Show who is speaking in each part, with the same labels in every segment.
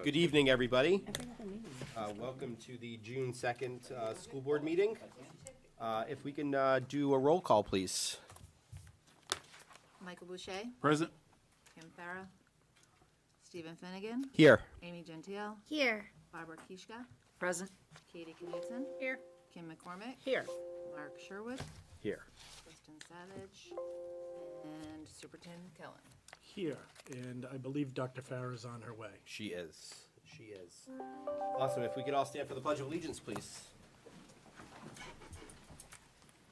Speaker 1: Good evening, everybody. Welcome to the June 2nd school board meeting. If we can do a roll call, please.
Speaker 2: Michael Boucher,
Speaker 3: Present.
Speaker 2: Kim Farah, Stephen Finnegan,
Speaker 1: Here.
Speaker 2: Amy Gentile,
Speaker 4: Here.
Speaker 2: Barbara Kishka,
Speaker 4: Present.
Speaker 2: Katie Knudsen,
Speaker 4: Here.
Speaker 2: Kim McCormick,
Speaker 4: Here.
Speaker 2: Mark Sherwood,
Speaker 1: Here.
Speaker 2: Kristen Savage, and Superintendent Kellen.
Speaker 3: Here, and I believe Dr. Farah is on her way.
Speaker 1: She is. She is. Awesome. If we could all stand for the Pledge of Allegiance, please.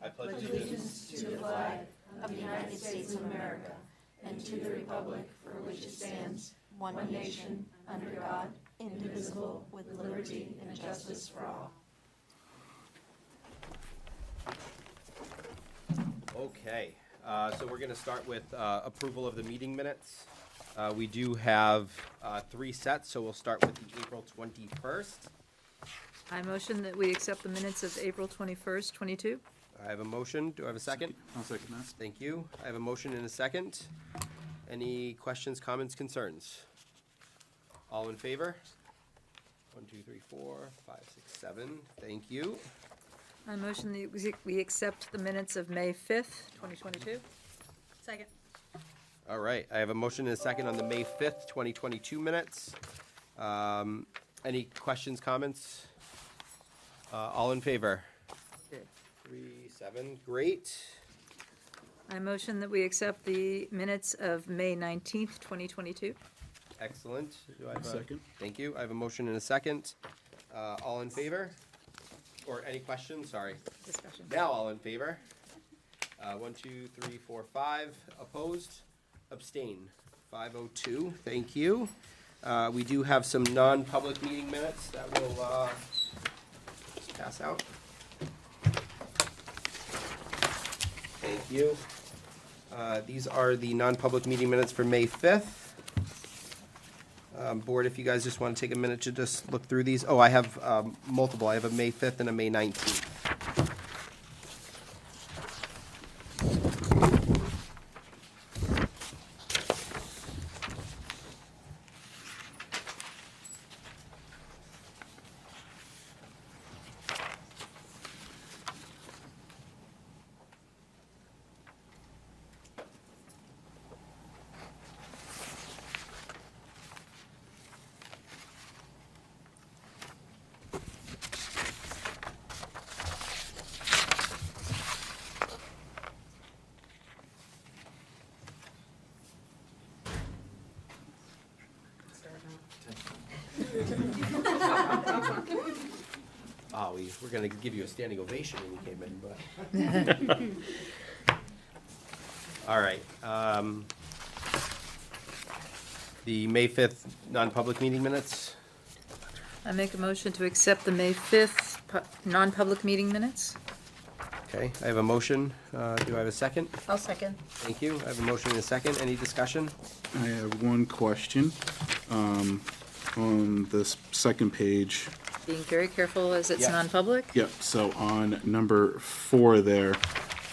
Speaker 1: I pledge allegiance
Speaker 5: to the flag of the United States of America and to the republic for which it stands, one nation, under God, indivisible, with liberty and justice for all.
Speaker 1: Okay, so we're going to start with approval of the meeting minutes. We do have 3 sets, so we'll start with the April 21st.
Speaker 6: I motion that we accept the minutes of April 21st, 22.
Speaker 1: I have a motion. Do I have a second?
Speaker 3: I'll second that.
Speaker 1: Thank you. I have a motion and a second. Any questions, comments, concerns? All in favor? 1, 2, 3, 4, 5, 6, 7. Thank you.
Speaker 6: I motion that we accept the minutes of May 5th, 2022.
Speaker 4: Second.
Speaker 1: All right, I have a motion and a second on the May 5th, 2022 minutes. Any questions, comments? All in favor? 3, 7, great.
Speaker 6: I motion that we accept the minutes of May 19th, 2022.
Speaker 1: Excellent. Do I have a
Speaker 3: Second.
Speaker 1: Thank you. I have a motion and a second. All in favor? Or any questions? Sorry.
Speaker 6: Discussion.
Speaker 1: Now all in favor? 1, 2, 3, 4, 5. Opposed? Abstain. 502. Thank you. We do have some non-public meeting minutes that we'll just pass out. Thank you. These are the non-public meeting minutes for May 5th. Board, if you guys just want to take a minute to just look through these. Oh, I have multiple. I have a May 5th and a May 19th. Oh, we're going to give you a standing ovation when you came in, but. All right. The May 5th non-public meeting minutes.
Speaker 6: I make a motion to accept the May 5th non-public meeting minutes.
Speaker 1: Okay, I have a motion. Do I have a second?
Speaker 4: I'll second.
Speaker 1: Thank you. I have a motion and a second. Any discussion?
Speaker 7: I have one question. On this second page,
Speaker 6: Being very careful as it's
Speaker 1: Yeah.
Speaker 6: non-public.
Speaker 7: yep, so on number 4 there,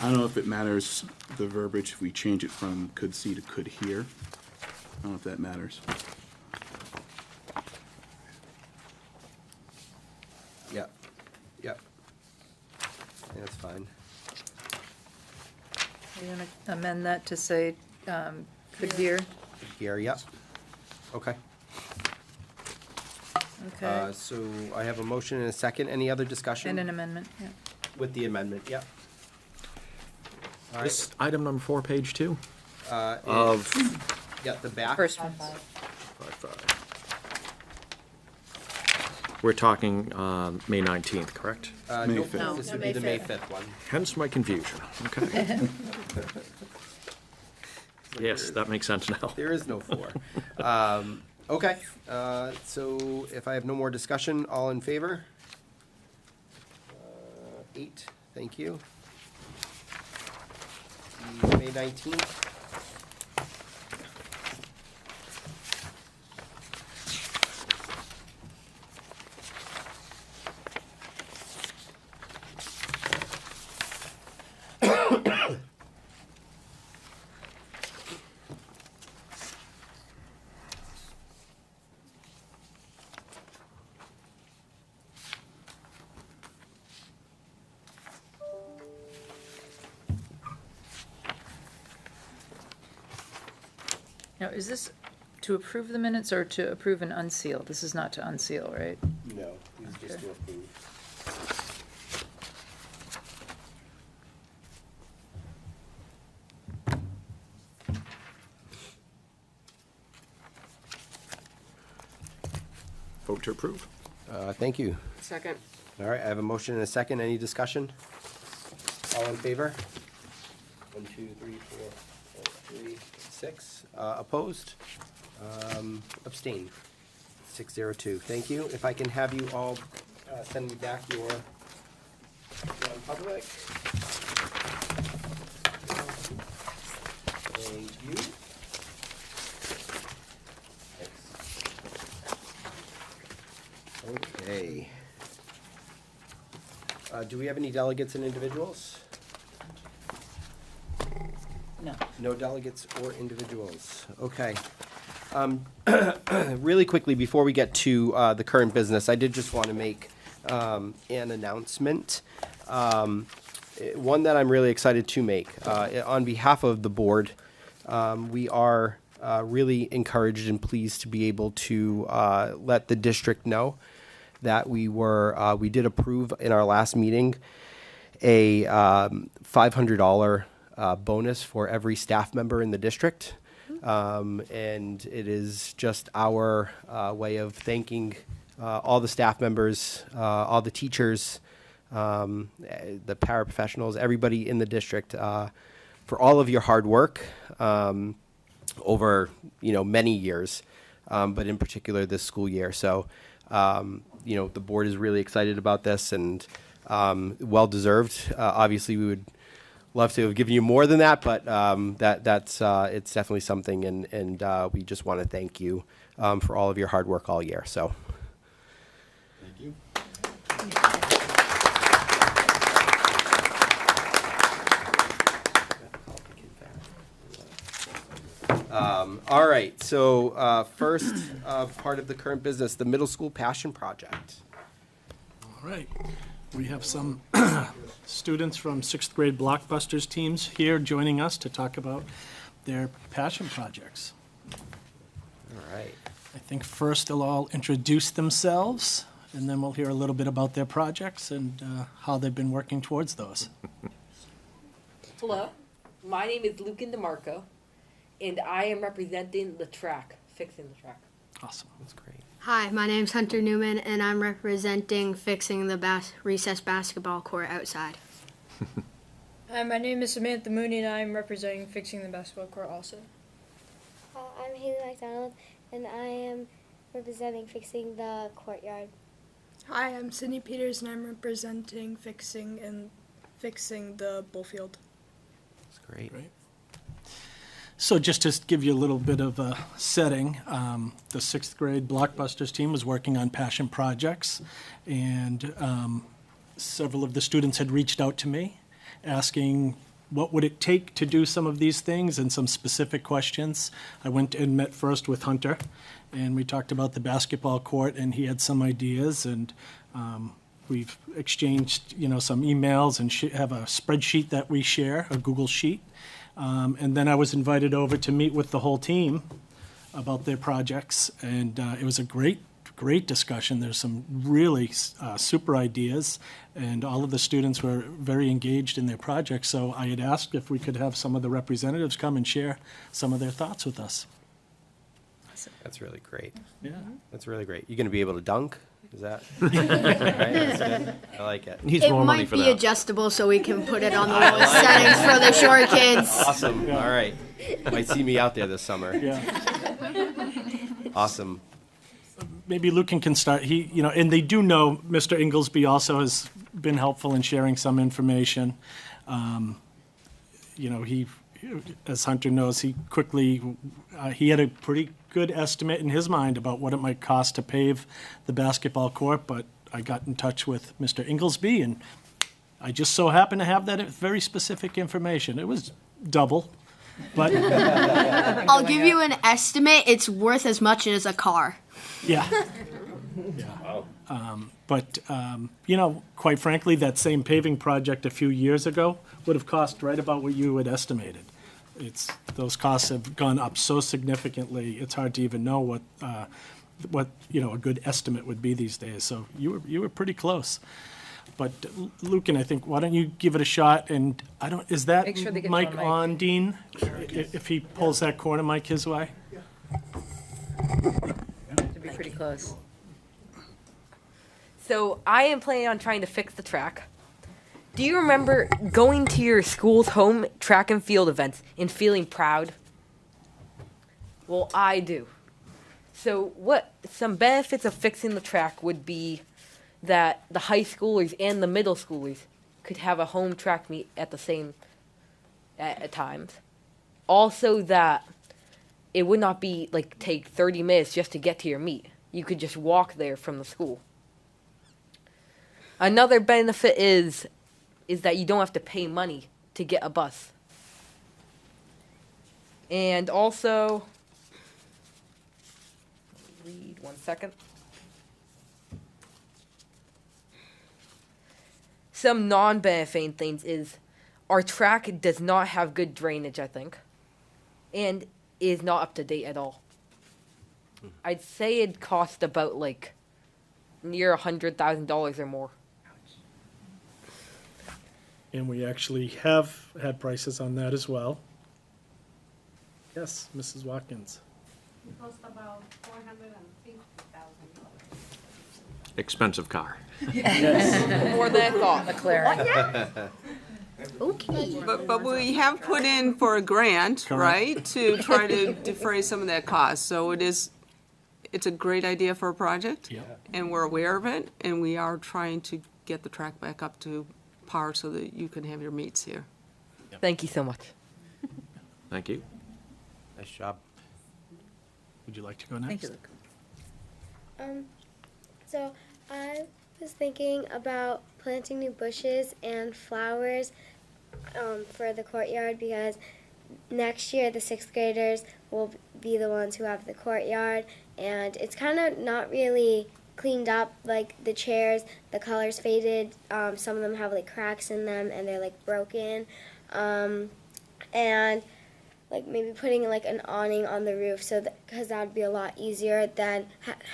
Speaker 7: I don't know if it matters, the verbiage, if we change it from could see to could hear. I don't know if that matters.
Speaker 1: Yep. Yep. That's fine.
Speaker 6: Are you going to amend that to say could hear?
Speaker 1: Here, yep. Okay.
Speaker 6: Okay.
Speaker 1: So I have a motion and a second. Any other
Speaker 6: And
Speaker 1: discussion?
Speaker 6: an amendment, yeah.
Speaker 1: With the amendment, yep. All right.
Speaker 8: This item number 4, page 2
Speaker 1: Uh,
Speaker 8: of
Speaker 1: Yep, the back.
Speaker 6: First one.
Speaker 8: 5. We're talking May 19th, correct?
Speaker 7: May
Speaker 1: Nope,
Speaker 7: 5th.
Speaker 1: this
Speaker 4: No,
Speaker 1: would be
Speaker 4: May
Speaker 1: the May
Speaker 4: 5th.
Speaker 1: 5th one.
Speaker 8: Hence my confusion. Okay. Yes, that makes sense now.
Speaker 1: There is no 4. Okay, so if I have no more discussion, all in favor? 8, thank you. The May 19th.
Speaker 6: Now, is this to approve the minutes or to approve and unseal? This is not to unseal, right?
Speaker 1: No, these are just to approve.
Speaker 8: Vote to approve.
Speaker 1: Thank you.
Speaker 4: Second.
Speaker 1: All right, I have a motion and a second. Any discussion? All in favor? 1, 2, 3, 4, 5, 3, 6. Opposed? Abstain. 602. Thank you. If I can have you all send me back your non-public. Thank you. Thanks. Okay. Do we have any delegates and individuals?
Speaker 6: No.
Speaker 1: No delegates or individuals. Okay. Really quickly, before we get to the current business, I did just want to make an announcement. One that I'm really excited to make. On behalf of the board, we are really encouraged and pleased to be able to let the district know that we did approve in our last meeting a $500 bonus for every staff member in the district. And it is just our way of thanking all the staff members, all the teachers, the paraprofessionals, everybody in the district for all of your hard work over many years, but in particular this school year. So the board is really excited about this and well deserved. Obviously, we would love to have given you more than that, but that's it's definitely something, and we just want to thank you for all of your hard work all year. So,
Speaker 7: Thank you.
Speaker 1: All right. So first part of the current business, the middle school passion project.
Speaker 3: All right. We have some students from 6th grade Blockbusters teams here joining us to talk about their passion projects.
Speaker 1: All right.
Speaker 3: I think first they'll all introduce themselves, and then we'll hear a little bit about their projects and how they've been working towards those.
Speaker 4: Hello, my name is Lucan DeMarco, and I am representing the track, fixing the track.
Speaker 3: Awesome.
Speaker 1: That's great.
Speaker 9: Hi, my name's Hunter Newman, and I'm representing fixing the recess basketball court outside.
Speaker 10: Hi, my name is Samantha Mooney, and I'm representing fixing the basketball court also.
Speaker 11: I'm Haley McDonald, and I am representing fixing the courtyard.
Speaker 10: Hi, I'm Sydney Peters, and I'm representing fixing the ball field.
Speaker 1: That's great.
Speaker 3: Great. So just to give you a little bit of a setting, the 6th grade Blockbusters team was working on passion projects, and several of the students had reached out to me asking what would it take to do some of these things and some specific questions. I went and met first with Hunter, and we talked about the basketball court, and he had some ideas, and we've exchanged some emails and have a spreadsheet that we share, a Google Sheet. And then I was invited over to meet with the whole team about their projects, and it was a great discussion. There's some really super ideas, and all of the students were very engaged in their projects. So I had asked if we could have some of the representatives come and share some of their thoughts with us.
Speaker 1: That's really great.
Speaker 3: Yeah.
Speaker 1: That's really great. You're going to be able to dunk? Is that right? That's good. I like it.
Speaker 8: Needs
Speaker 9: It
Speaker 8: more money
Speaker 9: might
Speaker 8: for
Speaker 9: be
Speaker 8: that.
Speaker 9: adjustable so we can put it on the lowest settings for the short kids.
Speaker 1: Awesome. All right. Might see me out there this summer.
Speaker 3: Yeah.
Speaker 1: Awesome.
Speaker 3: Maybe Lucan can start. And they do know Mr. Inglesby also has been helpful in sharing some information. He, as Hunter knows, he had a pretty good estimate in his mind about what it might cost to pave the basketball court, but I got in touch with Mr. Inglesby, and I just so happened to have that very specific information. It was double, but
Speaker 9: I'll give you an estimate. It's worth as much as a car.
Speaker 3: yeah. But quite frankly, that same paving project a few years ago would have cost right about what you had estimated. those costs have gone up so significantly, it's hard to even know what, a good estimate would be these days. So you were pretty close. But Lucan, I think, why don't you give it a shot? And is that
Speaker 6: Make sure they get
Speaker 3: mic
Speaker 6: you on mic.
Speaker 3: on, Dean? If he pulls that corner mic his way?
Speaker 6: To be pretty close.
Speaker 4: So I am planning on trying to fix the track. Do you remember going to your school's home track and field events and feeling proud? Well, I do. So some benefits of fixing the track would be that the high schoolers and the middle schoolers could have a home track meet at the same at times. Also that it would not be like take 30 minutes just to get to your meet. You could just walk there from the school. Another benefit is that you don't have to pay money to get a bus. And also, read 1 second. Some non-benefiting things is our track does not have good drainage, I think, and is not up to date at all. I'd say it cost about like near $100,000 or more.
Speaker 3: And we actually have had prices on that as well. Yes, Mrs. Watkins.
Speaker 5: It cost about $450,000.
Speaker 8: Expensive car.
Speaker 4: More than I thought.
Speaker 6: McLaren.
Speaker 9: Okay.
Speaker 12: But we have put in for a grant, right, to try to defray some of that cost. So it's a great idea for a project.
Speaker 3: Yeah.
Speaker 12: And we're aware of it, and we are trying to get the track back up to par so that you can have your meets here.
Speaker 4: Thank you so much.
Speaker 8: Thank you.
Speaker 1: Nice job.
Speaker 3: Would you like to go next?
Speaker 6: Thank you, Luke.
Speaker 11: So I was thinking about planting new bushes and flowers for the courtyard because next year the 6th graders will be the ones who have the courtyard, and it's kind of not really cleaned up, like the chairs, the colors faded, some of them have like cracks in them and they're like broken, and like maybe putting like an awning on the roof so because that would be a lot easier than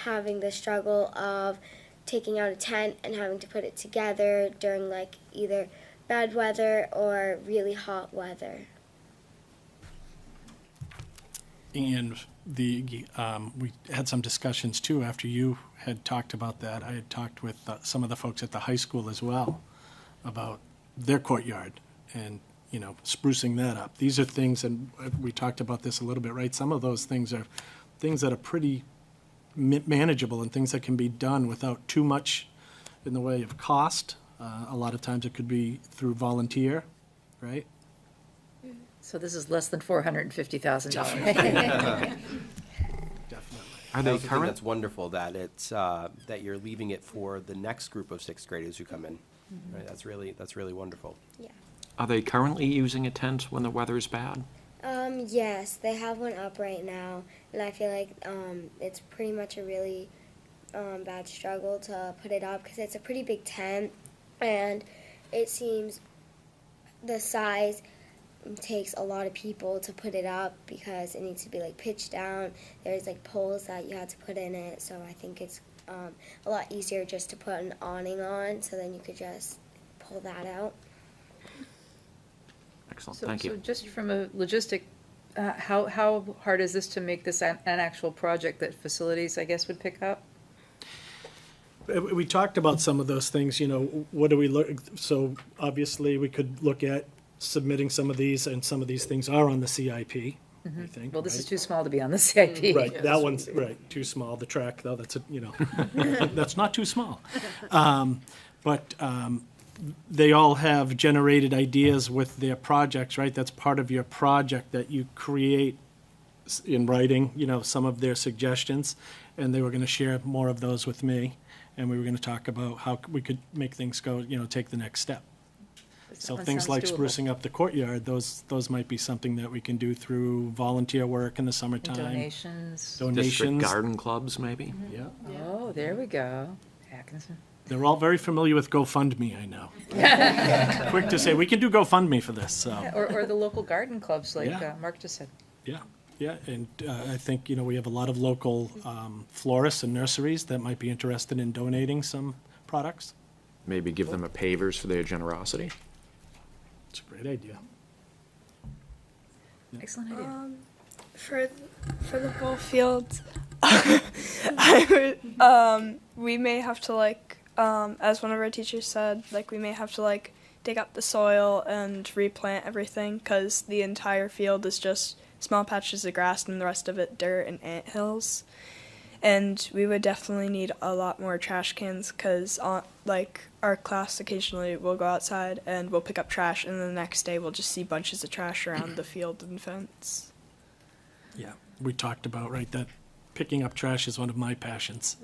Speaker 11: having the struggle of taking out a tent and having to put it together during like either bad weather or really hot weather.
Speaker 3: And we had some discussions too after you had talked about that. I had talked with some of the folks at the high school as well about their courtyard and, sprucing that up. These are things, and we talked about this a little bit, right? Some of those things are things that are pretty manageable and things that can be done without too much in the way of cost. A lot of times it could be through volunteer, right?
Speaker 6: So this is less than $450,000.
Speaker 3: Definitely.
Speaker 8: Are
Speaker 1: I
Speaker 8: they
Speaker 1: also think
Speaker 8: current?
Speaker 1: that's wonderful that it's that you're leaving it for the next group of 6th graders who come in. Right? That's really wonderful.
Speaker 11: Yeah.
Speaker 8: Are they currently using a tent when the weather is bad?
Speaker 11: Yes, they have one up right now, and I feel like it's pretty much a really bad struggle to put it up because it's a pretty big tent, and it seems the size takes a lot of people to put it up because it needs to be like pitched down. There's like poles that you have to put in it, so I think it's a lot easier just to put an awning on, so then you could just pull that out.
Speaker 8: Excellent,
Speaker 6: So
Speaker 8: thank you.
Speaker 6: just from a logistic, how hard is this to make this an actual project that facilities, I guess, would pick up?
Speaker 3: We talked about some of those things, what do we look, so obviously we could look at submitting some of these, and some of these things are on the CIP, I think.
Speaker 6: Well, this is
Speaker 3: right?
Speaker 6: too small to be on the CIP.
Speaker 3: Right, that one's, right, too small. The track, though, that's, that's not too small. But they all have generated ideas with their projects, right? That's part of your project that you create in writing, some of their suggestions. And they were going to share more of those with me. And we were going to talk about how we could make things go, take the next step. So
Speaker 6: That
Speaker 3: things
Speaker 6: sounds
Speaker 3: like
Speaker 6: doable.
Speaker 3: sprucing up the courtyard, those might be something that we can do through volunteer work in the summertime.
Speaker 6: Donations.
Speaker 8: District
Speaker 3: Donations.
Speaker 8: garden clubs, maybe?
Speaker 3: Yeah.
Speaker 6: Oh, there we go. Atkinson.
Speaker 3: They're all very familiar with GoFundMe, I know. Quick to say, we can do GoFundMe for this, so.
Speaker 6: Or the local garden clubs, like
Speaker 3: Yeah.
Speaker 6: Mark just said.
Speaker 3: Yeah, and I think, we have a lot of local florists and nurseries that might be interested in donating some products.
Speaker 8: Maybe give them a pavers for their generosity.
Speaker 3: It's a great idea.
Speaker 6: Excellent idea.
Speaker 10: For the ball fields, we may have to as one of our teachers said, we may have to dig up the soil and replant everything because the entire field is just small patches of grass and the rest of it dirt and ant hills. And we would definitely need a lot more trash cans because our class occasionally will go outside and we'll pick up trash, and then the next day we'll just see bunches of trash around the field and fence.
Speaker 3: Yeah, we talked about, right, that picking up trash is one of my passions.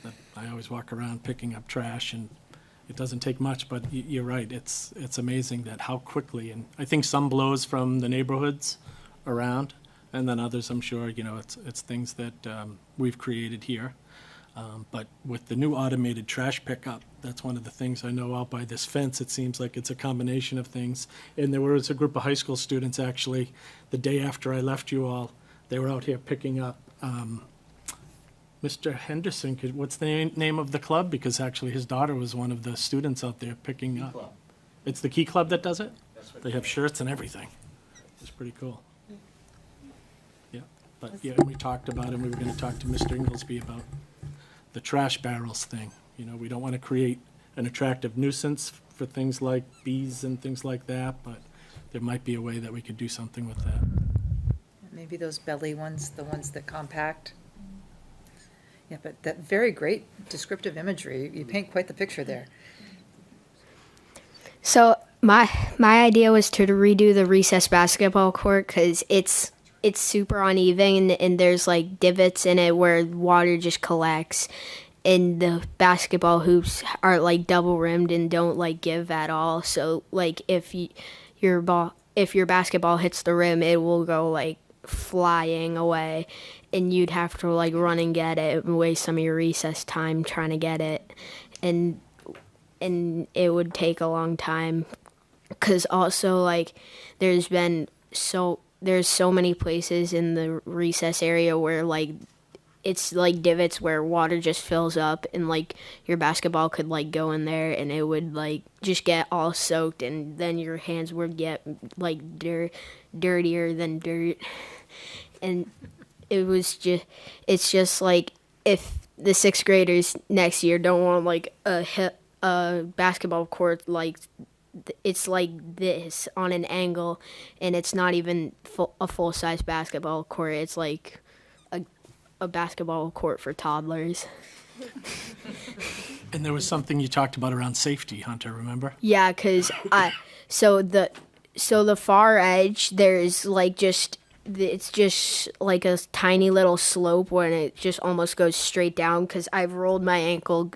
Speaker 3: That I always walk around picking up trash, and it doesn't take much, but you're right, it's amazing that how quickly, and I think some blows from the neighborhoods around, and then others, I'm sure, it's things that we've created here. But with the new automated trash pickup, that's one of the things I know out by this fence. It seems like it's a combination of things. And there was a group of high school students, actually, the day after I left you all, they were out here picking up Mr. Henderson. What's the name of the club? Because actually his daughter was one of the students out there picking up.
Speaker 1: Club.
Speaker 3: It's the Key Club that does it? They have shirts and everything. It's pretty cool. Yeah, but yeah, we talked about it, and we were going to talk to Mr. Inglesby about the trash barrels thing. We don't want to create an attractive nuisance for things like bees and things like that, but there might be a way that we could do something with that.
Speaker 6: Maybe those belly ones, the ones that compact. Yeah, but that very great descriptive imagery, you paint quite the picture there.
Speaker 9: So my idea was to redo the recess basketball court because it's super uneven and there's divots in it where water just collects, and the basketball hoops are double rimmed and don't give at all. So if your basketball hits the rim, it will go flying away, and you'd have to run and get it and waste some of your recess time trying to get it, and it would take a long time because also there's so many places in the recess area where it's divots where water just fills up, and your basketball could go in there and it would just get all soaked, and then your hands would get dirtier than dirt. And it's just if the sixth graders next year don't want a basketball court it's this on an angle, and it's not even a full-size basketball court. It's a basketball court for toddlers.
Speaker 3: And there was something you talked about around safety, Hunter, remember?
Speaker 9: Yeah, because so the far edge, there's it's just a tiny little slope when it just almost goes straight down, because I've rolled my ankle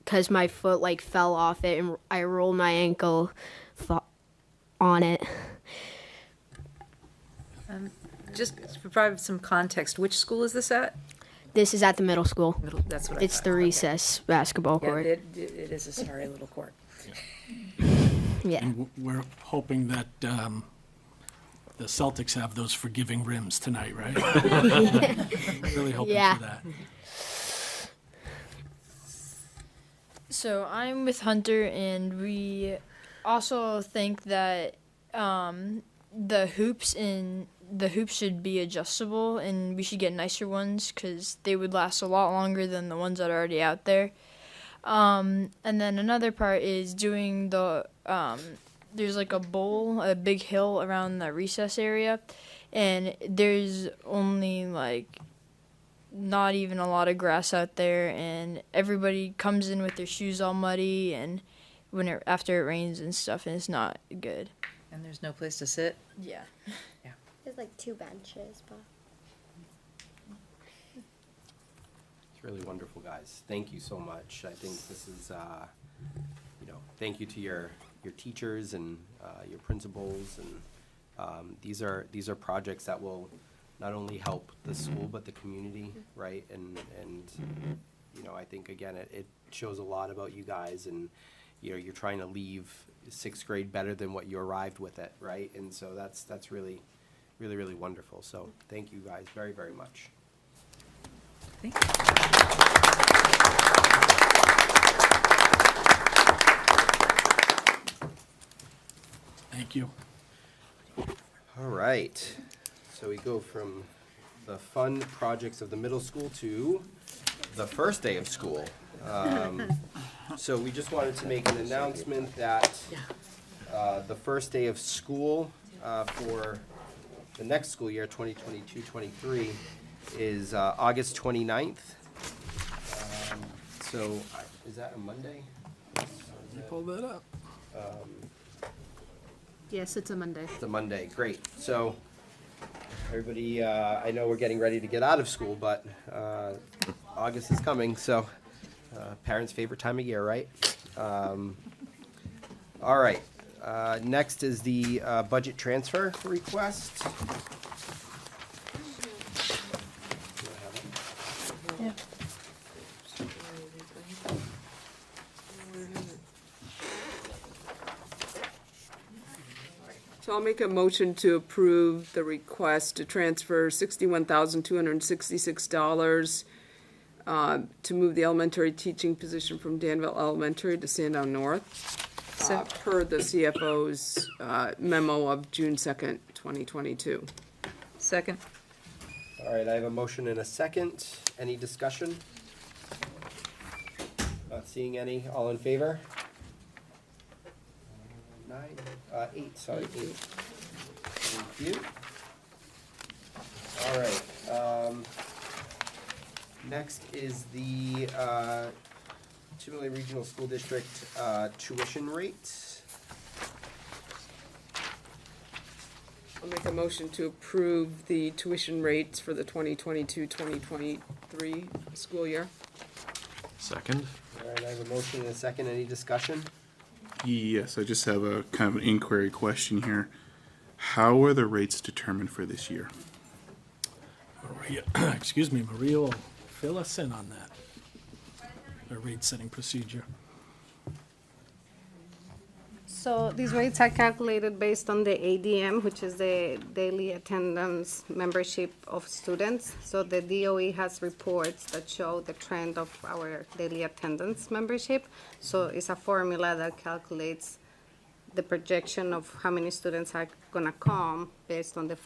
Speaker 9: because my foot fell off it, and I rolled my ankle on it.
Speaker 6: Just to provide some context, which school is this at?
Speaker 9: This is at the middle school.
Speaker 6: That's what I
Speaker 9: It's
Speaker 6: thought.
Speaker 9: the recess basketball
Speaker 6: Yeah,
Speaker 9: court.
Speaker 6: it is a sorry little court.
Speaker 9: Yeah.
Speaker 3: And we're hoping that the Celtics have those forgiving rims tonight, right? Really hoping
Speaker 9: Yeah.
Speaker 3: for that.
Speaker 13: So I'm with Hunter, and we also think that the hoops should be adjustable, and we should get nicer ones because they would last a lot longer than the ones that are already out there. And then another part is doing the there's a big hill around the recess area, and there's only not even a lot of grass out there, and everybody comes in with their shoes all muddy, and after it rains and stuff, and it's not good.
Speaker 6: And there's no place to sit?
Speaker 13: Yeah.
Speaker 11: There's 2 benches, but
Speaker 1: It's really wonderful, guys. Thank you so much. I think this is, thank you to your teachers and your principals, and these are projects that will not only help the school but the community, right? And I think again it shows a lot about you guys, and, you know, you're trying to leave sixth grade better than what you arrived with it, right? And so that's really, really, really wonderful. So thank you guys very, very much.
Speaker 6: Thank you.
Speaker 3: Thank you.
Speaker 1: All right, so we go from the fun projects of the middle school to the first day of school. So we just wanted to make an announcement that the first day of school for the next school year, 2022-23, is August 29th. So is that a Monday?
Speaker 3: Pull that up.
Speaker 2: Yes, it's a Monday.
Speaker 1: It's a Monday, great. So, everybody, I know we're getting ready to get out of school, but August is coming, so parents' favorite time of year, right? All right, next is the budget transfer request.
Speaker 6: Yeah.
Speaker 12: So I'll make a motion to approve the request to transfer $61,266 to move the elementary teaching position from Danville Elementary to Sandown North, per the CFO's memo of June 2nd, 2022.
Speaker 6: Second.
Speaker 1: All right, I have a motion and a second. Any discussion? Not seeing any. All in favor? 8. Thank you. All right, next is the Chimney Regional School District tuition rates.
Speaker 12: I'll make a motion to approve the tuition rates for the 2022-2023 school year.
Speaker 8: Second?
Speaker 1: All right, I have a motion and a second. Any discussion?
Speaker 7: Yes, I just have a kind of an inquiry question here. How are the rates determined for this year?
Speaker 3: Maria, excuse me, Maria will fill us in on that. The rate setting procedure.
Speaker 14: So these rates are calculated based on the ADM, which is the daily attendance membership of students. So the DOE has reports that show the trend of our daily attendance membership. So it's a formula that calculates the projection of how many students are gonna come based on the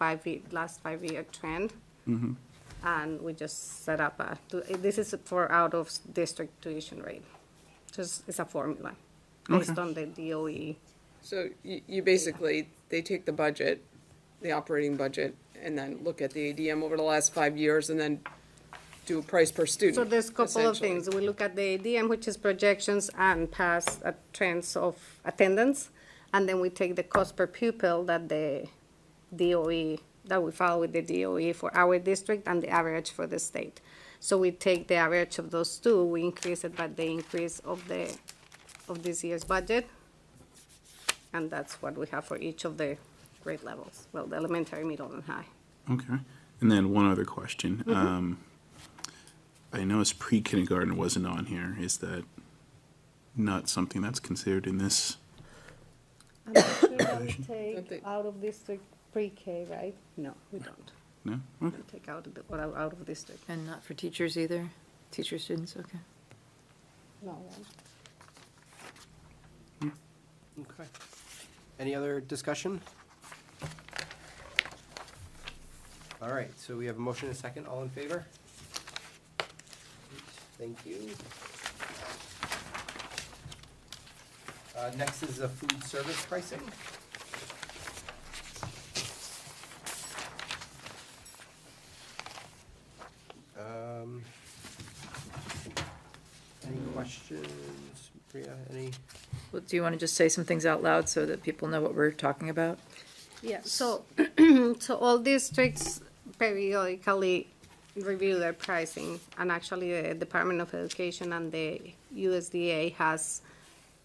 Speaker 14: last 5-year trend. And we just set up this is for out-of-district tuition rate. Just, it's a formula based on the DOE.
Speaker 12: So you basically, they take the budget, the operating budget, and then look at the ADM over the last 5 years and then do a price per student.
Speaker 14: So there's a couple of
Speaker 12: essentially.
Speaker 14: things. We look at the ADM, which is projections and past trends of attendance. And then we take the cost per pupil that the DOE, that we follow with the DOE for our district and the average for the state. So we take the average of those two, we increase it by the increase of this year's budget. And that's what we have for each of the grade levels, well, the elementary, middle, and high.
Speaker 7: Okay. And then one other question. I noticed pre-kindergarten wasn't on here. Is that not something that's considered in this?
Speaker 14: I'm not sure that we
Speaker 12: Don't they-
Speaker 14: take out of district pre-K, right? No, we don't.
Speaker 7: No?
Speaker 14: We
Speaker 7: Okay.
Speaker 14: take out of district.
Speaker 6: And not for teachers either? Teacher students, okay.
Speaker 14: No, right?
Speaker 1: Okay. Any other discussion? All right, so we have a motion and a second. All in favor? Thank you. Next is the food service pricing. Any questions, Priya? Any?
Speaker 6: Well, do you want to just say some things out loud so that people know what we're talking about?
Speaker 14: Yeah, so, so all districts periodically review their pricing, and actually the Department of Education and the USDA has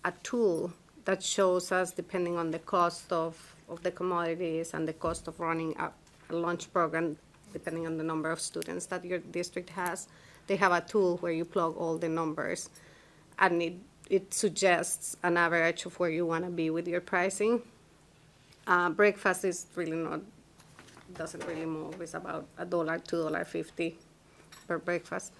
Speaker 14: a tool that shows us, depending on the cost of the commodities and the cost of running a lunch program, depending on the number of students that your district has, they have a tool where you plug all the numbers. and it suggests an average of where you want to be with your pricing. Breakfast is really doesn't really move. It's about $1, $2.50 per breakfast.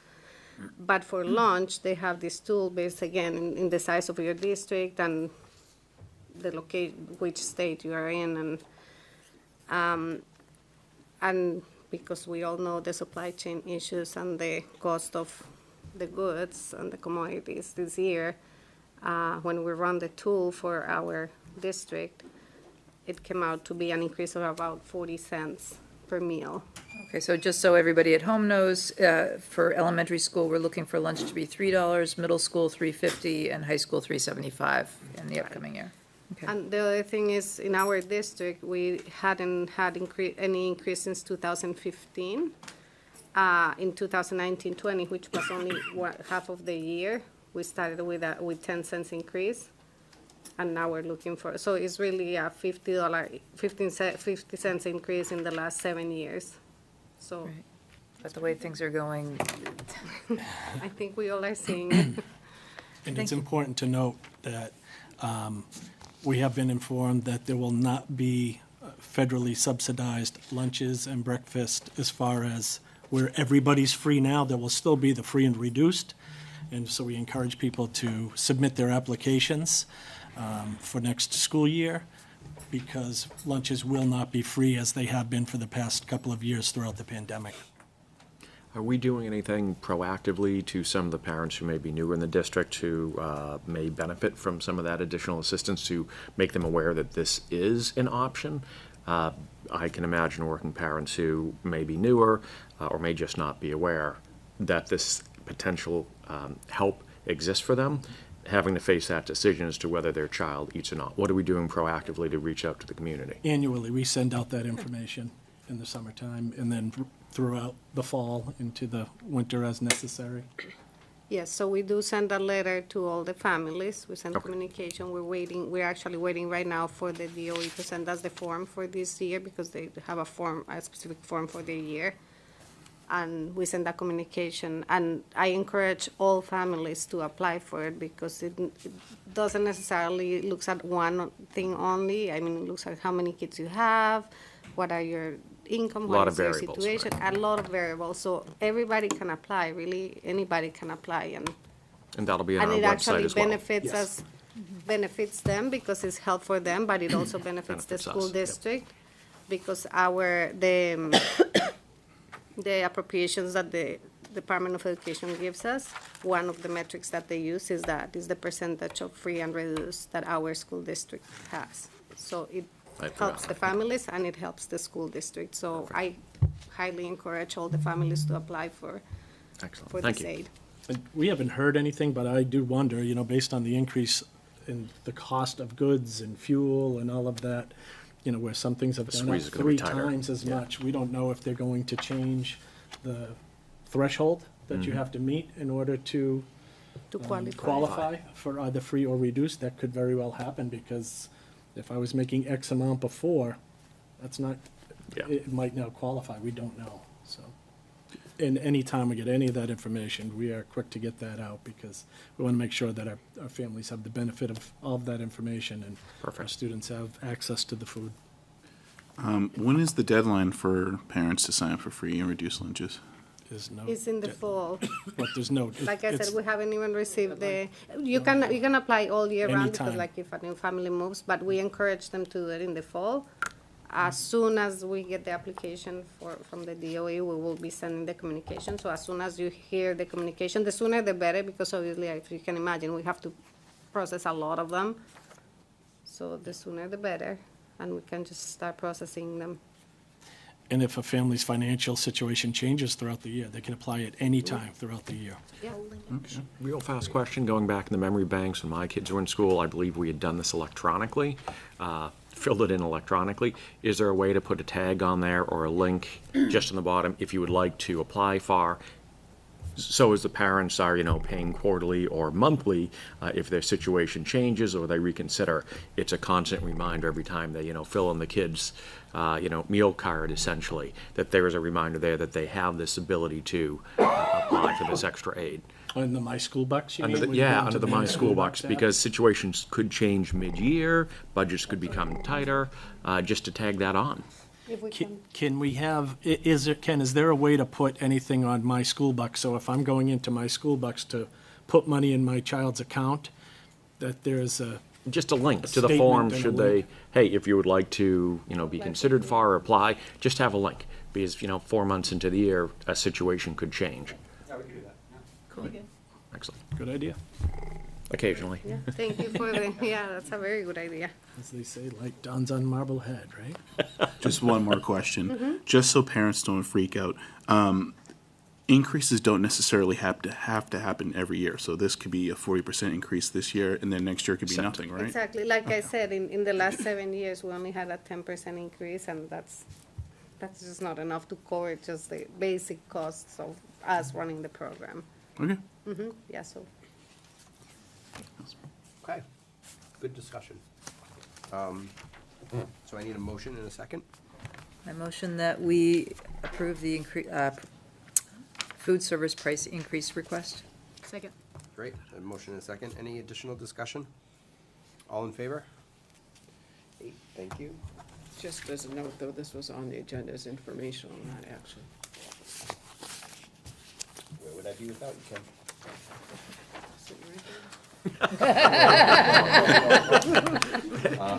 Speaker 14: But for lunch, they have this tool based again in the size of your district and the which state you are in, and because we all know the supply chain issues and the cost of the goods and the commodities this year, when we run the tool for our district, it came out to be an increase of about 40 cents per meal.
Speaker 6: Okay, so just so everybody at home knows, for elementary school, we're looking for lunch to be $3, middle school $3.50, and high school $3.75 in the upcoming year. Okay.
Speaker 14: And the other thing is, in our district, we hadn't had any increase since 2015. In 2019-20, which was only half of the year, we started with 10 cents increase, and now we're looking for, so it's really a $50 cents increase in the last 7 years. So
Speaker 6: Right. But the way things are going,
Speaker 14: I think we all are seeing it.
Speaker 3: And
Speaker 6: Thank
Speaker 3: it's
Speaker 6: you.
Speaker 3: important to note that we have been informed that there will not be federally subsidized lunches and breakfast as far as where everybody's free now. There will still be the free and reduced. And so we encourage people to submit their applications for next school year, because lunches will not be free as they have been for the past couple of years throughout the pandemic.
Speaker 8: Are we doing anything proactively to some of the parents who may be newer in the district who may benefit from some of that additional assistance to make them aware that this is an option? I can imagine working parents who may be newer or may just not be aware that this potential help exists for them, having to face that decision as to whether their child eats or not. What are we doing proactively to reach out to the community?
Speaker 3: Annually, we send out that information in the summertime and then throughout the fall into the winter as necessary.
Speaker 14: Yes, so we do send a letter to all the families. We send communication. We're actually waiting right now for the DOE to send us the form for this year, because they have a specific form for the year. And we send that communication. And I encourage all families to apply for it, because it doesn't necessarily looks at one thing only. I mean, it looks at how many kids you have, what are your income, what is your situation, a lot of variables. So everybody can apply, really, anybody can apply,
Speaker 8: And that'll be on our
Speaker 14: and it
Speaker 8: website
Speaker 14: actually
Speaker 8: as well.
Speaker 14: benefits us, benefits them, because it's help for them, but it also benefits the
Speaker 8: Benefits
Speaker 14: school
Speaker 8: us, yep.
Speaker 14: district, because the appropriations that the Department of Education gives us, one of the metrics that they use is the percentage of free and reduced that our school district has. So it helps the families and it helps the school district. So I highly encourage all the families to apply for
Speaker 8: Excellent.
Speaker 14: this
Speaker 8: Thank you.
Speaker 14: aid.
Speaker 3: And we haven't heard anything, but I do wonder, based on the increase in the cost of goods and fuel and all of that, where some things have
Speaker 8: The
Speaker 3: gone up
Speaker 8: squeeze is gonna be
Speaker 3: 3
Speaker 8: tighter.
Speaker 3: times as much. We don't know if they're going to change the threshold that you have to meet in order to qualify for either free or reduced. That could very well happen, because if I was making X amount before, that's not,
Speaker 8: Yeah.
Speaker 3: it might not qualify. We don't know, so. And anytime we get any of that information, we are quick to get that out, because we want to make sure that our families have the benefit of all of that information, and our
Speaker 8: Perfect.
Speaker 3: students have access to the food.
Speaker 7: When is the deadline for parents to sign up for free and reduced lunches?
Speaker 3: There's no.
Speaker 14: It's in the fall.
Speaker 3: But there's no.
Speaker 14: Like I
Speaker 3: it's-
Speaker 14: said, we haven't even received you can apply all year round, because
Speaker 3: Anytime.
Speaker 14: like if a new family moves, but we encourage them to do it in the fall. As soon as we get the application from the DOE, we will be sending the communication. So as soon as you hear the communication, the sooner the better, because obviously, if you can imagine, we have to process a lot of them. So the sooner the better, and we can just start processing them.
Speaker 3: And if a family's financial situation changes throughout the year, they can apply at any time throughout the year.
Speaker 14: Yeah.
Speaker 8: Real fast question, going back in the memory banks when my kids were in school, I believe we had done this electronically, filled it in electronically. Is there a way to put a tag on there or a link just on the bottom if you would like to apply for? So as the parents are, paying quarterly or monthly, if their situation changes or they reconsider, it's a constant reminder every time they, fill in the kids' meal card, essentially, that there is a reminder there that they have this ability to apply for this extra aid.
Speaker 3: In the My School Bucks, you mean?
Speaker 8: Under the,
Speaker 3: when you go
Speaker 8: yeah,
Speaker 3: into
Speaker 8: under the My School Bucks,
Speaker 3: app?
Speaker 8: because situations could change mid-year, budgets could become tighter, just to tag that on.
Speaker 14: If we can,
Speaker 3: Can we have, is there a way to put anything on My School Bucks? So if I'm going into My School Bucks to put money in my child's account, that there's a,
Speaker 8: Just a link to the
Speaker 3: statement
Speaker 8: form,
Speaker 3: and a
Speaker 8: should
Speaker 3: link.
Speaker 8: they, hey, if you would like to, be considered for or apply, just have a link. Because, 4 months into the year, a situation could change.
Speaker 1: Yeah, we can do that.
Speaker 6: Cool.
Speaker 8: Excellent.
Speaker 3: good idea.
Speaker 8: Occasionally.
Speaker 14: yeah, thank you for the, yeah, that's a very good idea.
Speaker 3: As they say, like Don's on Marblehead, right?
Speaker 7: Just one more question, just so parents don't freak out. Increases don't necessarily have to happen every year. So this could be a 40% increase this year, and then next year could be nothing, right?
Speaker 14: Exactly, like I said, in the last 7 years, we only had a 10% increase, and that's just not enough to cover just the basic costs of us running the program.
Speaker 7: Okay.
Speaker 14: Yeah, so.
Speaker 1: Okay, good discussion. So I need a motion in a second.
Speaker 6: I motion that we approve the food service price increase request.
Speaker 2: Second.
Speaker 1: Great, a motion in a second. Any additional discussion? All in favor? 8, thank you.
Speaker 12: Just as a note, though, this was on the agenda as informational, not action.
Speaker 1: Where would I be without you, Kim?
Speaker 12: Sitting right there.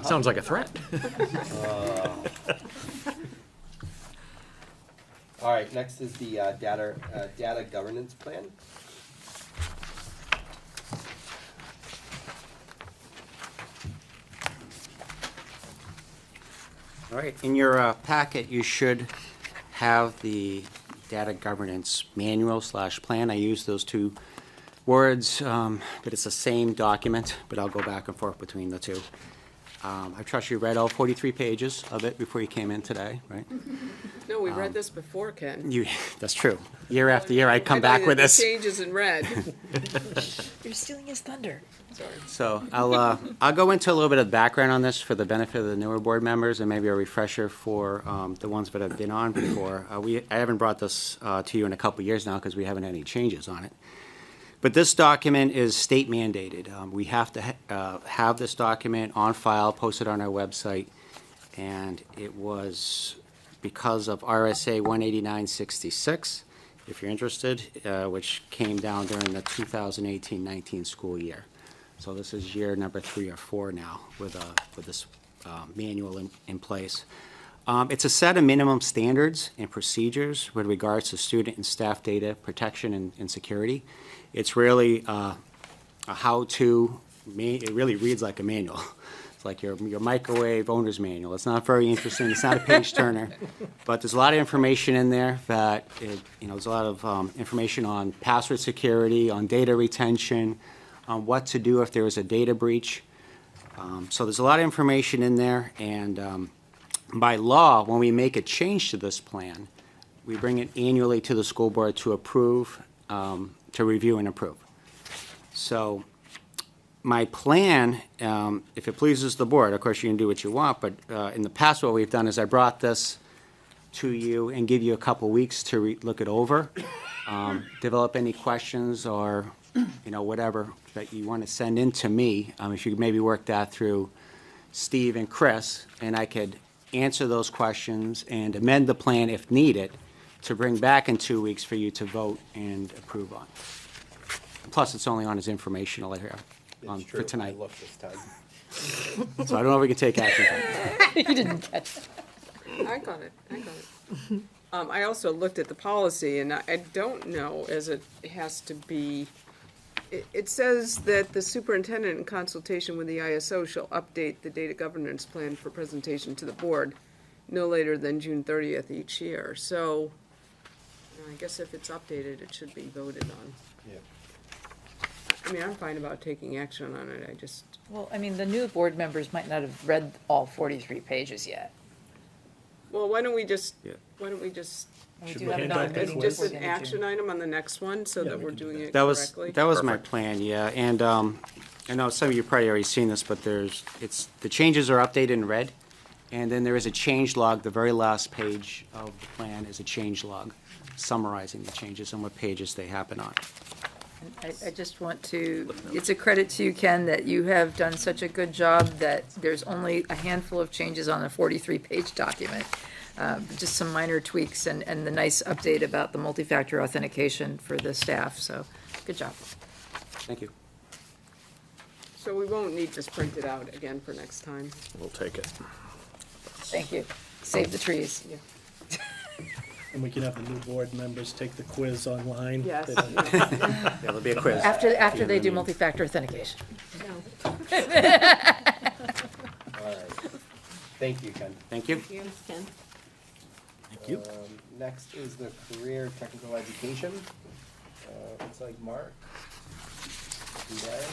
Speaker 8: Sounds like a threat.
Speaker 1: All right, next is the data governance plan.
Speaker 15: All right, in your packet, you should have the data governance manual / plan. I use those two words, but it's the same document, but I'll go back and forth between the two. I trust you read all 43 pages of it before you came in today, right?
Speaker 12: No, we read this before, Ken.
Speaker 15: That's true. Year after year, I come
Speaker 12: I
Speaker 15: back
Speaker 12: thought
Speaker 15: with
Speaker 12: the
Speaker 15: this.
Speaker 12: changes in red.
Speaker 6: You're stealing his thunder.
Speaker 12: Sorry.
Speaker 15: So I'll go into a little bit of background on this for the benefit of the newer board members and maybe a refresher for the ones that have been on before. I haven't brought this to you in a couple years now because we haven't had any changes on it. But this document is state mandated. We have to have this document on file, posted on our website, and it was because of RSA 18966, if you're interested, which came down during the 2018-19 school year. So this is year number 3 or 4 now with this manual in place. It's a set of minimum standards and procedures with regards to student and staff data protection and security. It's really a how-to, it really reads like a manual. It's like your microwave owner's manual. It's not very interesting, it's not a page turner, but there's a lot of information in there that, there's a lot of information on password security, on data retention, on what to do if there is a data breach. So there's a lot of information in there, and by law, when we make a change to this plan, we bring it annually to the school board to approve, to review and approve. So my plan, if it pleases the board, of course you can do what you want, but in the past what we've done is I brought this to you and give you a couple weeks to look it over, develop any questions or whatever that you want to send in to me. If you could maybe work that through Steve and Chris, and I could answer those questions and amend the plan if needed to bring back in 2 weeks for you to vote and approve on. Plus, it's only on as informational here for tonight.
Speaker 1: I looked this time.
Speaker 15: So I don't know if we can take action.
Speaker 6: You didn't catch that.
Speaker 12: I got it. I also looked at the policy, and I don't know, as it has to be, it says that the superintendent, in consultation with the ISO, shall update the data governance plan for presentation to the board no later than June 30th each year. So I guess if it's updated, it should be voted on.
Speaker 1: Yeah.
Speaker 12: I mean, I'm fine about taking action on it,
Speaker 6: Well, I mean, the new board members might not have read all 43 pages yet.
Speaker 12: well, why don't we just,
Speaker 6: We
Speaker 3: Should
Speaker 6: do
Speaker 3: we
Speaker 6: have
Speaker 3: hand
Speaker 6: another
Speaker 3: out
Speaker 6: meeting
Speaker 3: this
Speaker 12: just
Speaker 6: before
Speaker 12: an
Speaker 6: the end of
Speaker 12: action
Speaker 6: June.
Speaker 12: item on the next one, so that
Speaker 3: we
Speaker 12: we're
Speaker 3: can do
Speaker 12: doing it
Speaker 15: That was
Speaker 12: correctly?
Speaker 15: my plan, yeah. And I know some of you probably already seen this, but the changes are updated in red, and then there is a change log. The very last page of the plan is a change log summarizing the changes and what pages they happen on.
Speaker 6: I just want to, it's a credit to you, Ken, that you have done such a good job that there's only a handful of changes on a 43-page document. Just some minor tweaks and the nice update about the multi-factor authentication for the staff, so good job.
Speaker 15: Thank you.
Speaker 12: So we won't need this printed out again for next time.
Speaker 8: We'll take it.
Speaker 6: Thank you. Save the trees.
Speaker 12: Yeah.
Speaker 3: And we can have the new board members take the quiz online.
Speaker 12: Yes.
Speaker 3: They don't-
Speaker 15: Yeah, there'll be a quiz.
Speaker 6: After they do multi-factor authentication.
Speaker 1: All right. Thank you, Ken.
Speaker 15: Thank you.
Speaker 2: Ken.
Speaker 3: Thank you.
Speaker 1: Next is the career technical education. Looks like Mark. And Brian.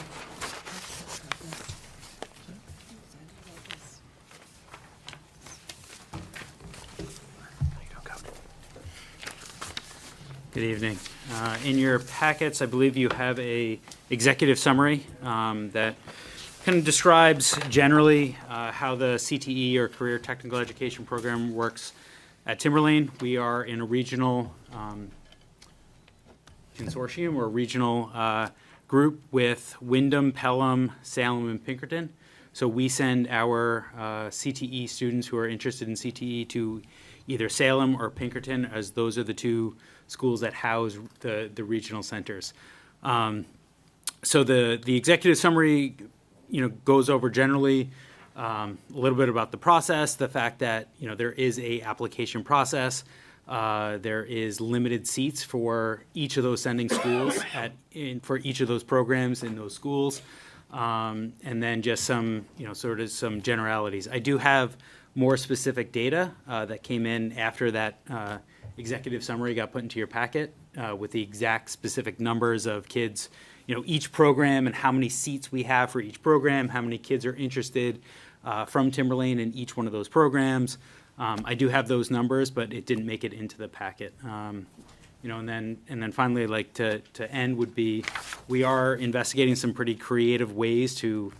Speaker 16: Good evening. In your packets, I believe you have a executive summary that kind of describes generally how the CTE or Career Technical Education Program works at Timberlane. We are in a regional consortium or regional group with Wyndham, Pelham, Salem, and Pinkerton. So we send our CTE students who are interested in CTE to either Salem or Pinkerton, as those are the two schools that house the regional centers. So the executive summary, goes over generally a little bit about the process, the fact that there is a application process. There is limited seats for each of those sending schools for each of those programs in those schools, and then just some sort of some generalities. I do have more specific data that came in after that executive summary got put into your packet with the exact specific numbers of kids, each program and how many seats we have for each program, how many kids are interested from Timberlane in each one of those programs. I do have those numbers, but it didn't make it into the packet. And then finally, like to end would be, we are investigating some pretty creative ways to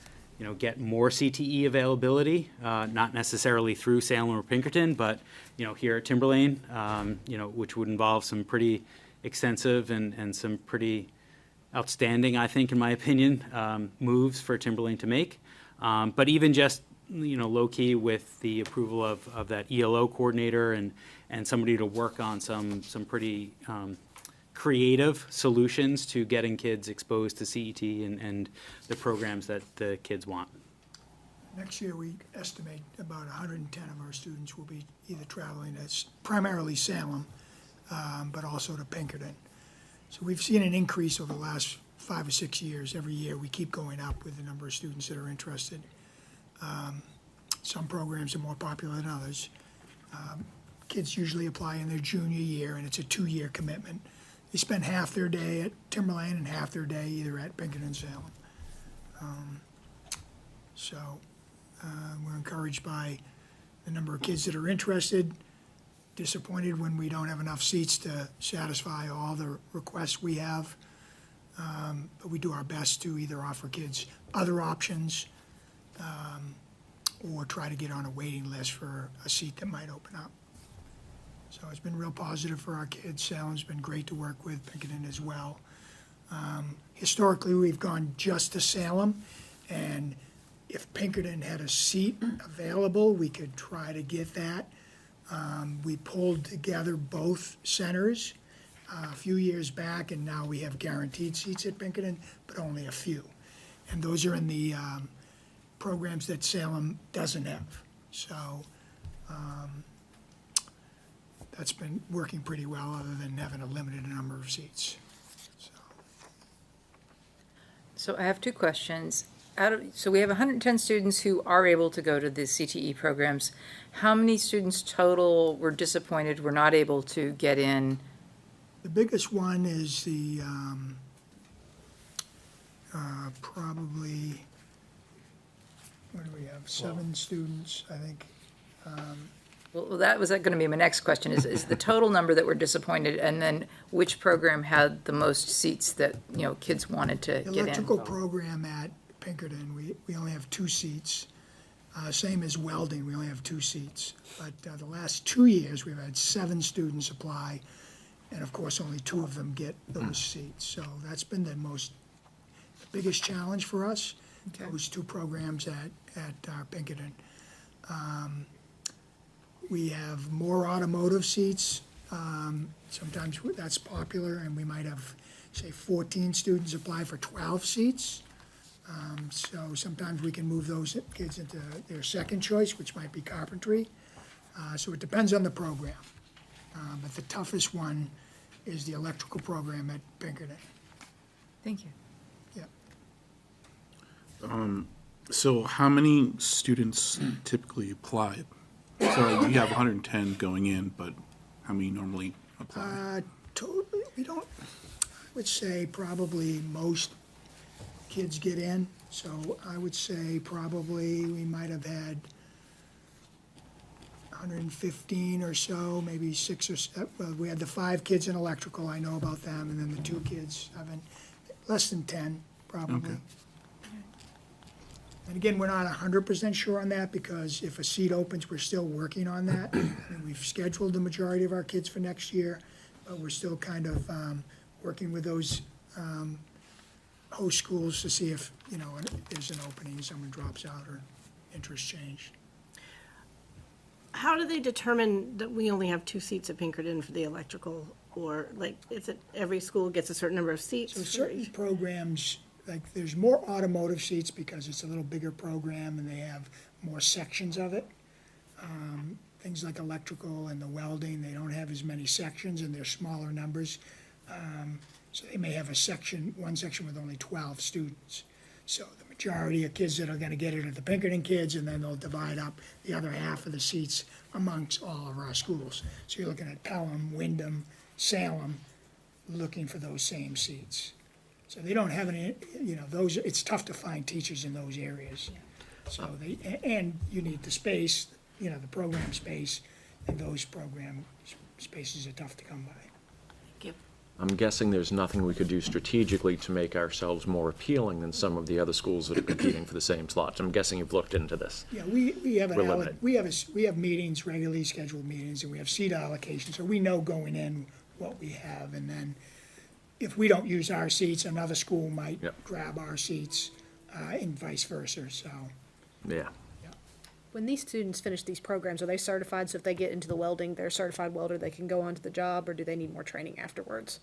Speaker 16: get more CTE availability, not necessarily through Salem or Pinkerton, but, here at Timberlane, which would involve some pretty extensive and some pretty outstanding, I think, in my opinion, moves for Timberlane to make. But even just, low-key with the approval of that ELO coordinator and somebody to work on some pretty creative solutions to getting kids exposed to CET and the programs that the kids want.
Speaker 17: Next year, we estimate about 110 of our students will be either traveling as primarily Salem, but also to Pinkerton. So we've seen an increase over the last 5 or 6 years. Every year, we keep going up with the number of students that are interested. Some programs are more popular than others. Kids usually apply in their junior year, and it's a 2-year commitment. They spend half their day at Timberlane and half their day either at Pinkerton and Salem. We're encouraged by the number of kids that are interested, disappointed when we don't have enough seats to satisfy all the requests we have. But we do our best to either offer kids other options or try to get on a waiting list for a seat that might open up. So it's been real positive for our kids. Salem's been great to work with, Pinkerton as well. Historically, we've gone just to Salem, and if Pinkerton had a seat available, we could try to get that. We pulled together both centers a few years back, and now we have guaranteed seats at Pinkerton, but only a few. And those are in the programs that Salem doesn't have. So that's been working pretty well, other than having a limited number of seats.
Speaker 6: So I have two questions. So we have 110 students who are able to go to the CTE programs. How many students total were disappointed, were not able to get in?
Speaker 17: The biggest one is the probably, what do we have, 7 students, I think.
Speaker 6: Well, that was going to be my next question, is the total number that were disappointed, and then which program had the most seats that, kids wanted to
Speaker 17: The
Speaker 6: get in?
Speaker 17: electrical program at Pinkerton, we only have 2 seats. Same as welding, we only have 2 seats. But the last 2 years, we've had 7 students apply, And of course, only 2 of them get those seats. So that's been the biggest challenge for us, those 2 programs at Pinkerton. We have more automotive seats. Sometimes that's popular, and we might have, say, 14 students apply for 12 seats. So sometimes we can move those kids into their second choice, which might be carpentry. So it depends on the program. But the toughest one is the electrical program at Pinkerton.
Speaker 6: Thank you.
Speaker 17: Yeah.
Speaker 7: So how many students typically apply? So you have 110 going in, but how many normally apply?
Speaker 17: Totally, we don't, I would say probably most kids get in. So I would say probably we might have had 115 or so, maybe 6 or 7. Well, we had the 5 kids in electrical, I know about them, and then the 2 kids haven't, less than 10, probably.
Speaker 7: Okay.
Speaker 17: And again, we're not 100% sure on that, because if a seat opens, we're still working on that. And we've scheduled the majority of our kids for next year, but we're still kind of working with those host schools to see if, there's an opening, someone drops out or interest change.
Speaker 5: How do they determine that we only have 2 seats at Pinkerton for the electrical? Or like, is it every school gets a certain number of seats?
Speaker 17: So certain programs, like there's more automotive seats because it's a little bigger program and they have more sections of it. Things like electrical and the welding, they don't have as many sections and they're smaller numbers. So they may have one section with only 12 students. So the majority of kids that are gonna get it are the Pinkerton kids, and then they'll divide up the other half of the seats amongst all of our schools. So you're looking at Pelham, Wyndham, Salem, looking for those same seats. So they don't have any, those, it's tough to find teachers in those areas. So and you need the space, the program space, and those program spaces are tough to come by.
Speaker 8: I'm guessing there's nothing we could do strategically to make ourselves more appealing than some of the other schools that are competing for the same slots. I'm guessing you've looked into this.
Speaker 17: Yeah, we have
Speaker 8: We're limited.
Speaker 17: we have meetings, regularly scheduled meetings, and we have seat allocation, so we know going in what we have, and then if we don't use our seats, another school might grab our seats, and vice versa, so.
Speaker 8: Yeah.
Speaker 5: When these students finish these programs, are they certified? So if they get into the welding, they're a certified welder, they can go on to the job, or do they need more training afterwards?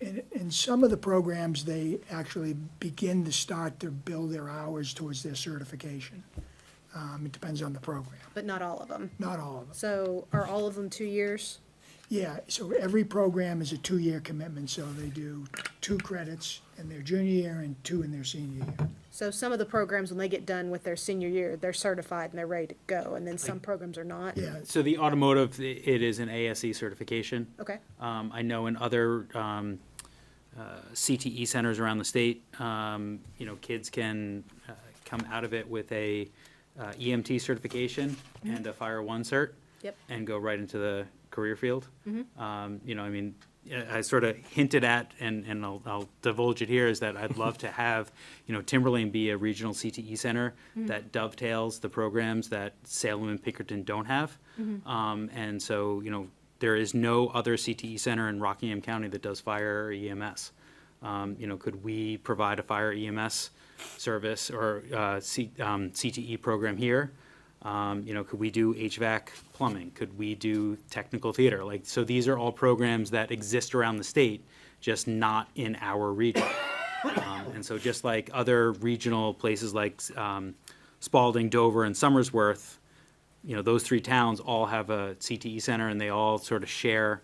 Speaker 17: In some of the programs, they actually begin to start to build their hours towards their certification. It depends on the program.
Speaker 5: But not all of them?
Speaker 17: Not all of them.
Speaker 5: So are all of them 2 years?
Speaker 17: Yeah, so every program is a 2-year commitment, so they do 2 credits in their junior year and 2 in their senior year.
Speaker 5: So some of the programs, when they get done with their senior year, they're certified and they're ready to go, and then some programs are not?
Speaker 17: Yeah.
Speaker 16: So the automotive, it is an ASE certification.
Speaker 5: Okay.
Speaker 16: I know in other CTE centers around the state, kids can come out of it with a EMT certification and a Fire 1 cert.
Speaker 5: Yep.
Speaker 16: And go right into the career field.
Speaker 5: Mhm.
Speaker 16: I sort of hinted at, and I'll divulge it here, is that I'd love to have, Timberlane be a regional CTE center that dovetails the programs that Salem and Pinkerton don't have. And so, there is no other CTE center in Rockingham County that does fire or EMS. Could we provide a fire EMS service or CTE program here? Could we do HVAC plumbing? Could we do technical theater? So these are all programs that exist around the state, just not in our region. And so just like other regional places like Spalding, Dover, and Somersworth, those 3 towns all have a CTE center and they all sort of share,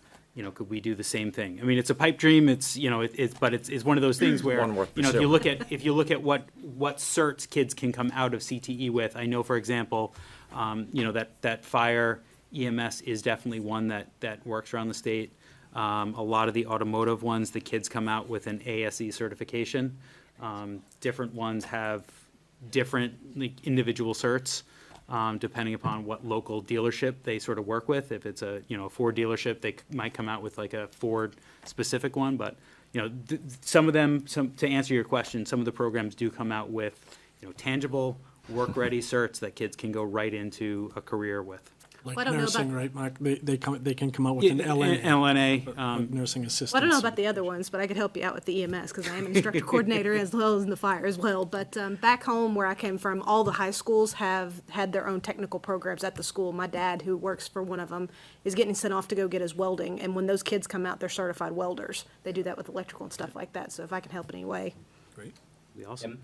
Speaker 16: could we do the same thing? It's a pipe dream, it's one of those things where,
Speaker 8: One worth
Speaker 16: if
Speaker 8: pursuing.
Speaker 16: you look at what certs kids can come out of CTE with, I know, for example, that fire EMS is definitely one that works around the state. A lot of the automotive ones, the kids come out with an ASE certification. Different ones have different individual certs. Depending upon what local dealership they sort of work with. If it's a Ford dealership, they might come out with like a Ford specific one. But some of them, to answer your question, some of the programs do come out with tangible, work ready certs that kids can go right into a career with.
Speaker 3: Like
Speaker 10: Well, I don't know
Speaker 3: nursing,
Speaker 10: about-
Speaker 3: right, Mark? They can come out with an LNA.
Speaker 16: LNA,
Speaker 3: like nursing assistants.
Speaker 10: Well, I don't know about the other ones, but I could help you out with the EMS because I am an instructor coordinator as well as in the fire as well. But back home where I came from, all the high schools have had their own technical programs at the school. My dad, who works for one of them, is getting sent off to go get his welding. And when those kids come out, they're certified welders. They do that with electrical and stuff like that. So if I can help in any way.
Speaker 3: Great.
Speaker 16: Be awesome.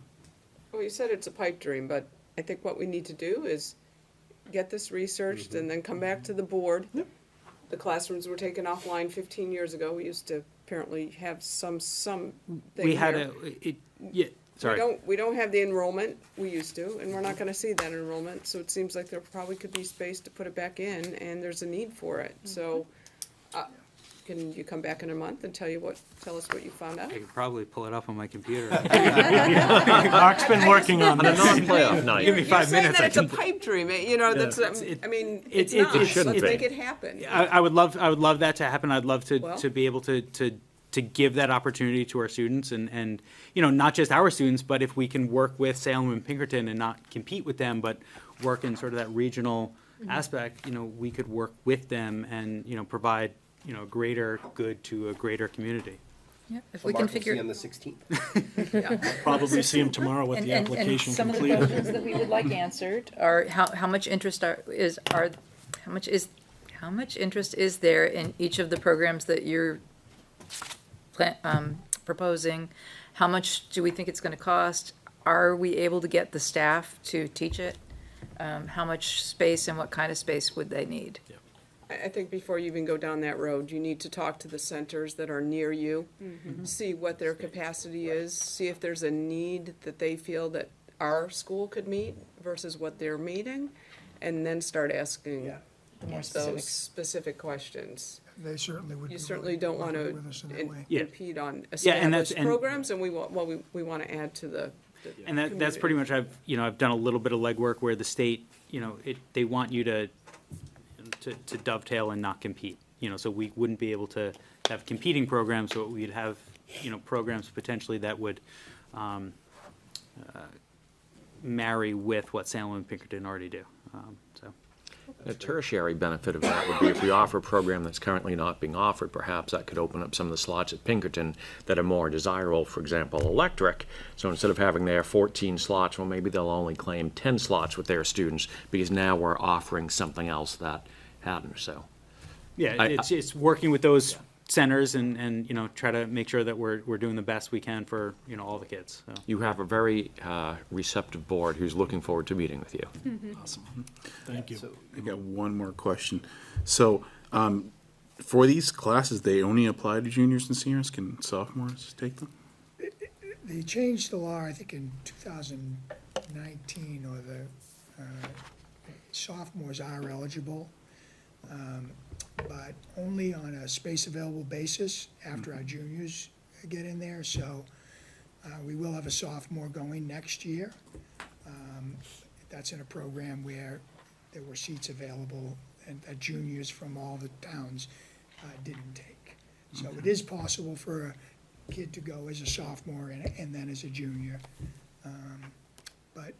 Speaker 12: Well, you said it's a pipe dream, but I think what we need to do is get this researched and then come back to the board. The classrooms were taken offline 15 years ago. We used to apparently have some thing
Speaker 16: We had
Speaker 12: here.
Speaker 16: sorry.
Speaker 12: We don't have the enrollment we used to, and we're not gonna see that enrollment, so it seems like there probably could be space to put it back in, and there's a need for it, so, can you come back in a month and tell us what you found out?
Speaker 16: I could probably pull it up on my computer.
Speaker 3: Mark's been working on
Speaker 8: On a
Speaker 3: this.
Speaker 8: non-playoff night.
Speaker 16: Give me 5
Speaker 12: You're
Speaker 16: minutes.
Speaker 12: saying that
Speaker 16: I
Speaker 12: it's a
Speaker 16: can-
Speaker 12: pipe dream, you know, that's, I mean, it's not,
Speaker 8: it shouldn't
Speaker 12: let's
Speaker 8: be.
Speaker 12: make it happen.
Speaker 16: I would love that to happen. I'd love
Speaker 12: Well-
Speaker 16: to be able to give that opportunity to our students and, you know, not just our students, but if we can work with Salem and Pinkerton and not compete with them, but work in sort of that regional aspect, you know, we could work with them and, you know, provide, you know, greater good to a greater community.
Speaker 6: Yeah, if
Speaker 1: So
Speaker 6: we can
Speaker 1: Mark will see
Speaker 6: figure.
Speaker 1: on the 16th.
Speaker 3: Probably see him tomorrow with the application
Speaker 6: Some of the
Speaker 3: completed.
Speaker 6: questions that we would like answered are how much interest how much interest is there in each of the programs that you're proposing? How much do we think it's going to cost? Are we able to get the staff to teach it? How much space and what kind of space would they need?
Speaker 12: I think before you even go down that road, you need to talk to the centers that are near you, see what their capacity is, see if there's a need that they feel that our school could meet versus what they're meeting, and then start asking
Speaker 6: More
Speaker 12: those
Speaker 6: specifics.
Speaker 12: specific questions.
Speaker 17: They certainly would be
Speaker 12: You certainly
Speaker 17: willing
Speaker 12: don't
Speaker 17: work
Speaker 12: want
Speaker 17: with us in that
Speaker 12: to
Speaker 17: way.
Speaker 16: Yeah.
Speaker 12: impede on
Speaker 16: Yeah, and that's-
Speaker 12: established
Speaker 16: and-
Speaker 12: programs, and we want to add to the
Speaker 16: And that's pretty much, I've done a little bit of legwork where the state, you know, they want you to dovetail and not compete. You know, so we wouldn't be able to have competing programs, so we'd have, you know, programs potentially that would marry with what Salem and Pinkerton already do, so.
Speaker 8: A tertiary benefit of that would be if we offer a program that's currently not being offered, perhaps that could open up some of the slots at Pinkerton that are more desirable, for example, electric. So instead of having their 14 slots, well, maybe they'll only claim 10 slots with their students because now we're offering something else that hadn't, so.
Speaker 16: Yeah, it's working with those centers and, you know, try to make sure that we're doing the best we can for, you know, all the kids, so.
Speaker 8: You have a very receptive board who's looking forward to meeting with you.
Speaker 3: Awesome. Thank you.
Speaker 7: I got one more question. So, for these classes, they only apply to juniors and seniors? Can sophomores take them?
Speaker 17: They changed the law, I think, in 2019, or the sophomores are eligible, but only on a space available basis after our juniors get in there. So we will have a sophomore going next year. That's in a program where there were seats available and that juniors from all the towns didn't take. So it is possible for a kid to go as a sophomore and then as a junior. But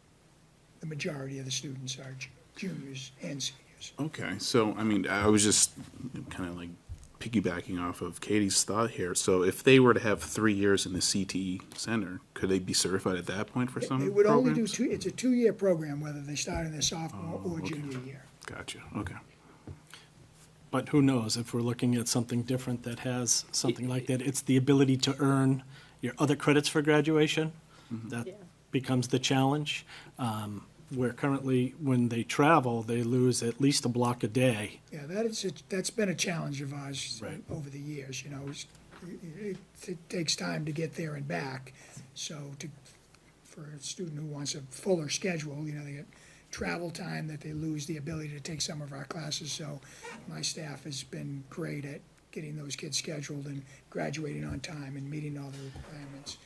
Speaker 17: the majority of the students are juniors and seniors.
Speaker 7: Okay, so, I mean, I was just kind of like piggybacking off of Katie's thought here. So if they were to have 3 years in the CTE center, could they be certified at that point for some
Speaker 17: They
Speaker 7: programs?
Speaker 17: would only do it's a 2-year program, whether they start in their sophomore or
Speaker 7: okay.
Speaker 17: junior year.
Speaker 7: Gotcha, okay.
Speaker 3: But who knows, if we're looking at something different that has something like that, it's the ability to earn your other credits for graduation. That becomes the challenge. Where currently, when they travel, they lose at least a block a day.
Speaker 17: Yeah, that's been a challenge of ours
Speaker 3: Right.
Speaker 17: over the years, you know. It takes time to get there and back. So for a student who wants a fuller schedule, you know, they get travel time that they lose the ability to take some of our classes. So my staff has been great at getting those kids scheduled and graduating on time and meeting all the requirements.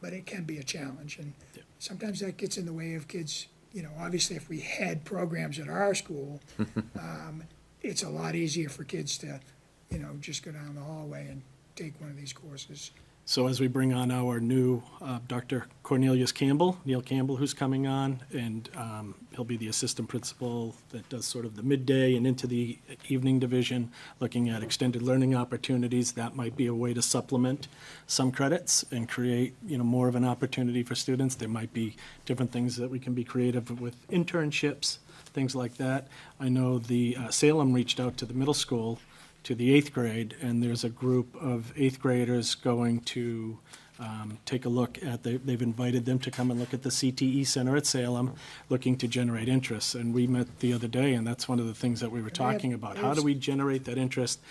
Speaker 17: But it can be a challenge, and sometimes that gets in the way of kids. You know, obviously, if we had programs at our school, it's a lot easier for kids to, you know, just go down the hallway and take one of these courses.
Speaker 3: So as we bring on our new Dr. Neil Campbell, who's coming on, and he'll be the assistant principal that does sort of the midday and into the evening division, looking at extended learning opportunities. That might be a way to supplement some credits and create, more of an opportunity for students. There might be different things that we can be creative with, internships, things like that. I know the Salem reached out to the middle school, to the 8th grade, and there's a group of 8th graders going to take a look at, they've invited them to come and look at the CTE Center at Salem, looking to generate interest. And we met the other day, and that's one of the things that we were talking about. How do we generate that interest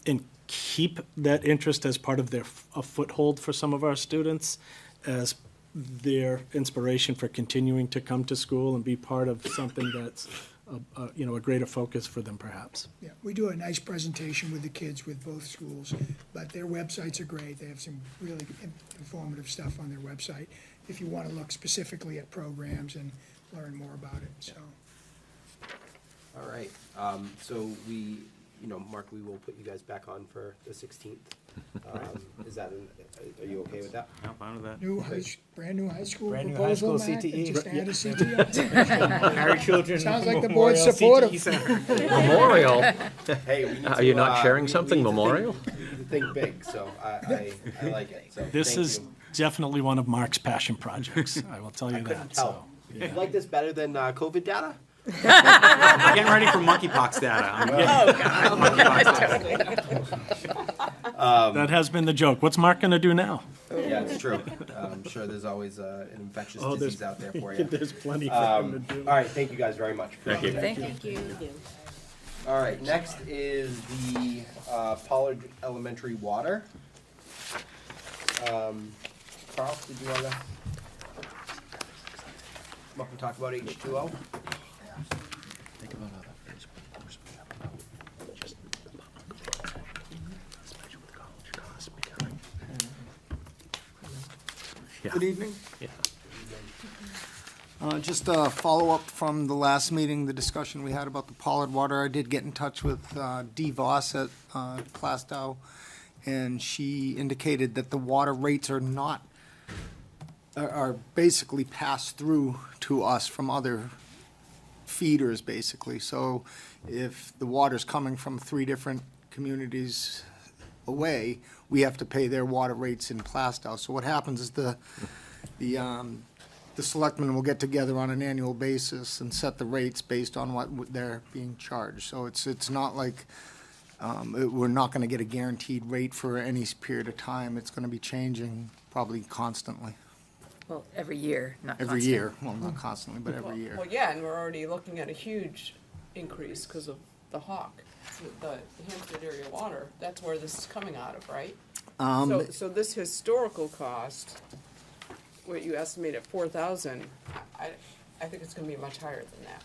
Speaker 3: and keep that interest as part of a foothold for some of our students, as their inspiration for continuing to come to school and be part of something that's a greater focus for them, perhaps.
Speaker 17: Yeah, we do a nice presentation with the kids with both schools, but their websites are great. They have some really informative stuff on their website if you want to look specifically at programs and learn more about it, so.
Speaker 1: All right, so we, Mark, we will put you guys back on for the 16th. Is that, are you okay with that?
Speaker 16: I'm fine with that.
Speaker 17: Brand new high school
Speaker 16: Brand new high
Speaker 17: proposal,
Speaker 16: school
Speaker 17: Matt,
Speaker 16: CTE.
Speaker 17: and just add a CTE.
Speaker 16: Harry Children
Speaker 17: Sounds like the
Speaker 16: Memorial
Speaker 17: board's supportive.
Speaker 16: CTE Center.
Speaker 8: Memorial?
Speaker 1: Hey, we need
Speaker 8: Are
Speaker 1: to,
Speaker 8: you not sharing
Speaker 1: we
Speaker 8: something,
Speaker 1: need to
Speaker 8: Memorial?
Speaker 1: think big, so I like it, so
Speaker 3: This
Speaker 1: thank
Speaker 3: is
Speaker 1: you.
Speaker 3: definitely one of Mark's passion projects, I will tell you
Speaker 1: Couldn't
Speaker 3: that.
Speaker 1: tell.
Speaker 3: So,
Speaker 1: You like this better than COVID data?
Speaker 16: I'm getting ready for monkeypox data.
Speaker 3: that has been the joke. What's Mark going to do now?
Speaker 1: Yeah, it's true. I'm sure there's always an infectious disease out there for you.
Speaker 3: There's plenty for him to do.
Speaker 1: All right, thank you guys very much.
Speaker 8: Thank you.
Speaker 2: Thank you.
Speaker 1: All right, next is the Pollard Elementary water. Carl, did you want to come up and talk about H2O?
Speaker 18: Good evening.
Speaker 8: Yeah.
Speaker 18: Just a follow-up from the last meeting, the discussion we had about the Pollard water. I did get in touch with Dee Voss at Plastow, and she indicated that the water rates are basically passed through to us from other feeders, basically. So if the water's coming from 3 different communities away, we have to pay their water rates in Plastow. So what happens is the selectmen will get together on an annual basis and set the rates based on what they're being charged. So it's not like we're not going to get a guaranteed rate for any period of time. It's going to be changing probably constantly.
Speaker 6: Well, every year, not
Speaker 18: Every
Speaker 6: constant.
Speaker 18: year, well, not constantly, but every year.
Speaker 12: Well, yeah, and we're already looking at a huge increase because of the Hawk, the Hampstead area water. That's where this is coming out of, right? So this historical cost, what you estimate at 4,000, I think it's gonna be much higher than that.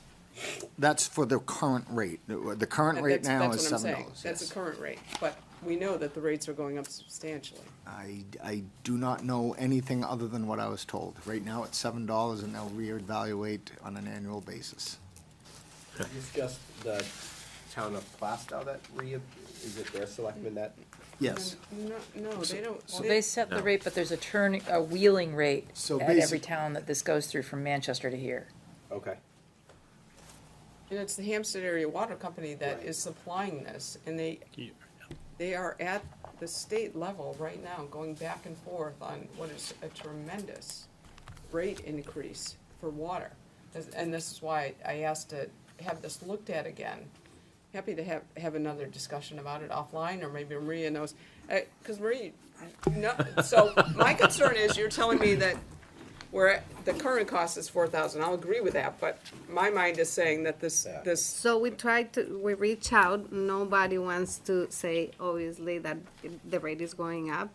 Speaker 18: That's for the current rate. The current rate now is
Speaker 12: That's what I'm
Speaker 18: $7.
Speaker 12: saying. That's the current rate, but we know that the rates are going up substantially.
Speaker 18: I do not know anything other than what I was told. Right now, it's $7, and they'll reevaluate on an annual basis.
Speaker 1: It's just the town of Plastow that is it their selectmen that?
Speaker 18: Yes.
Speaker 12: No, they don't.
Speaker 6: Well, they set the rate, but there's a wheeling rate
Speaker 18: So
Speaker 6: at every
Speaker 18: basic-
Speaker 6: town that this goes through from Manchester to here.
Speaker 1: Okay.
Speaker 12: And it's the Hampstead Area Water Company that is supplying this, and they are at the state level right now, going back and forth on what is a tremendous rate increase for water. And this is why I asked to have this looked at again. Happy to have another discussion about it offline, or maybe Maria knows, because Maria, so my concern is you're telling me that the current cost is 4,000. I'll agree with that, but my mind is saying that this.
Speaker 14: So we reach out. Nobody wants to say, obviously, that the rate is going up.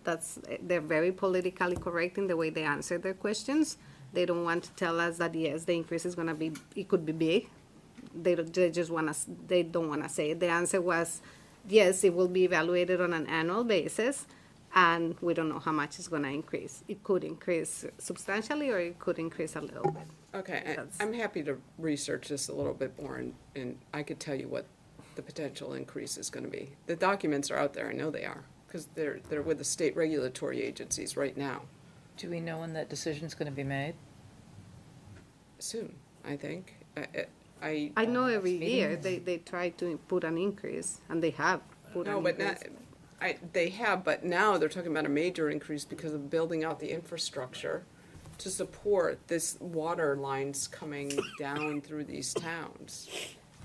Speaker 14: They're very politically correct in the way they answer their questions. They don't want to tell us that, yes, the increase is gonna be, it could be big. They don't want to say it. The answer was, yes, it will be evaluated on an annual basis, and we don't know how much it's going to increase. It could increase substantially, or it could increase a little bit.
Speaker 12: Okay, I'm happy to research this a little bit more, and I could tell you what the potential increase is going to be. The documents are out there, I know they are. because they're with the state regulatory agencies right now.
Speaker 6: Do we know when that decision's gonna be made?
Speaker 12: Soon, I think.
Speaker 14: I know every year they try to put an increase, and they have put
Speaker 12: No,
Speaker 14: an
Speaker 12: but
Speaker 14: increase.
Speaker 12: they have, but now they're talking about a major increase because of building out the infrastructure to support this water lines coming down through these towns.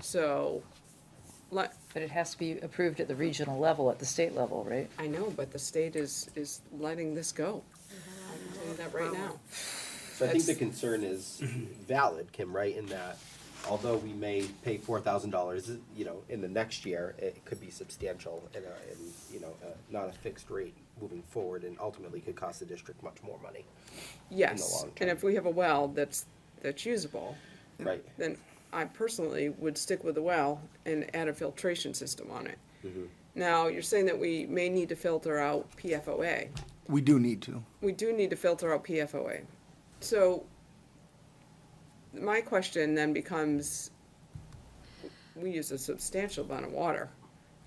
Speaker 12: So,
Speaker 6: But it has to be approved at the regional level, at the state level, right?
Speaker 12: I know, but the state is letting this go. I'm telling you that right now.
Speaker 1: So I think the concern is valid, Kim, right, in that although we may pay $4,000, you know, in the next year, it could be substantial and you know, not a fixed rate moving forward, and ultimately could cost the district much more money.
Speaker 12: Yes,
Speaker 1: long
Speaker 12: and if we have a well that's usable,
Speaker 1: Right.
Speaker 12: then I personally would stick with the well and add a filtration system on it. Now, you're saying that we may need to filter out PFOA.
Speaker 18: We do need to.
Speaker 12: We do need to filter out PFOA. So, my question then becomes, we use a substantial amount of water.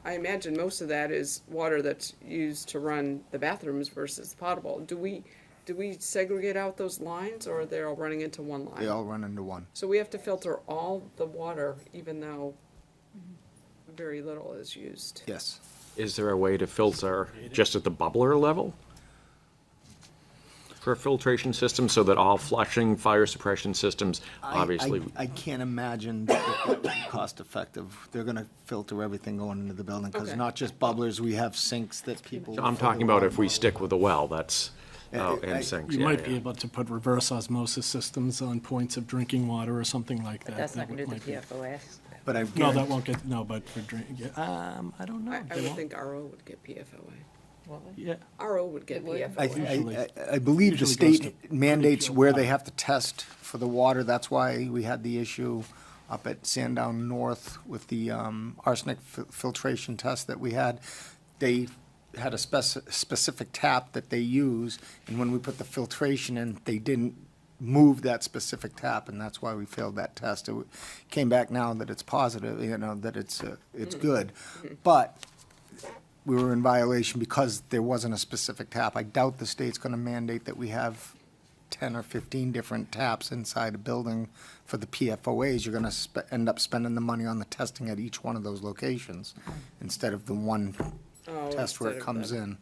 Speaker 12: I imagine most of that is water that's used to run the bathrooms versus potable. Do we segregate out those lines, or are they all running into one line?
Speaker 18: They all run into one.
Speaker 12: So we have to filter all the water, even though very little is used.
Speaker 18: Yes.
Speaker 8: Is there a way to filter just at the bubbler level? For a filtration system so that all flushing, fire suppression systems, obviously.
Speaker 18: I can't imagine that would be cost effective. They're gonna filter everything going into the building, because
Speaker 12: Okay.
Speaker 18: not just bubblers, we have sinks that people.
Speaker 8: I'm
Speaker 18: fill
Speaker 8: talking
Speaker 18: the
Speaker 8: about
Speaker 18: water
Speaker 8: if we
Speaker 18: from.
Speaker 8: stick with the well, that's,
Speaker 18: I-
Speaker 8: and sinks,
Speaker 3: You
Speaker 8: yeah,
Speaker 3: might
Speaker 8: yeah.
Speaker 3: be able to put reverse osmosis systems on points of drinking water or something like that.
Speaker 6: That's not
Speaker 3: That
Speaker 6: gonna do
Speaker 3: might
Speaker 6: the
Speaker 3: be-
Speaker 6: PFOS.
Speaker 18: But I
Speaker 3: No, that
Speaker 18: guarantee,
Speaker 3: won't get, no, but for drink, I don't know.
Speaker 12: I
Speaker 3: They
Speaker 12: would
Speaker 3: won't.
Speaker 12: think RO would get PFOA.
Speaker 3: Yeah,
Speaker 12: RO would get PFOA.
Speaker 18: I believe the
Speaker 3: Usually goes
Speaker 18: state mandates where they have to test for the water. That's why we had the issue up at Sandown North with the arsenic filtration test that we had. They had a specific tap that they use, and when we put the filtration in, they didn't move that specific tap, and that's why we failed that test. It came back now that it's positive, you know, that it's good. But we were in violation because there wasn't a specific tap. I doubt the state's gonna mandate that we have 10 or 15 different taps inside a building for the PFOAs. You're gonna end up spending the money on the testing at each one of those locations instead of the one
Speaker 12: Oh,
Speaker 18: test where it
Speaker 12: instead of
Speaker 18: comes
Speaker 12: the-
Speaker 18: in.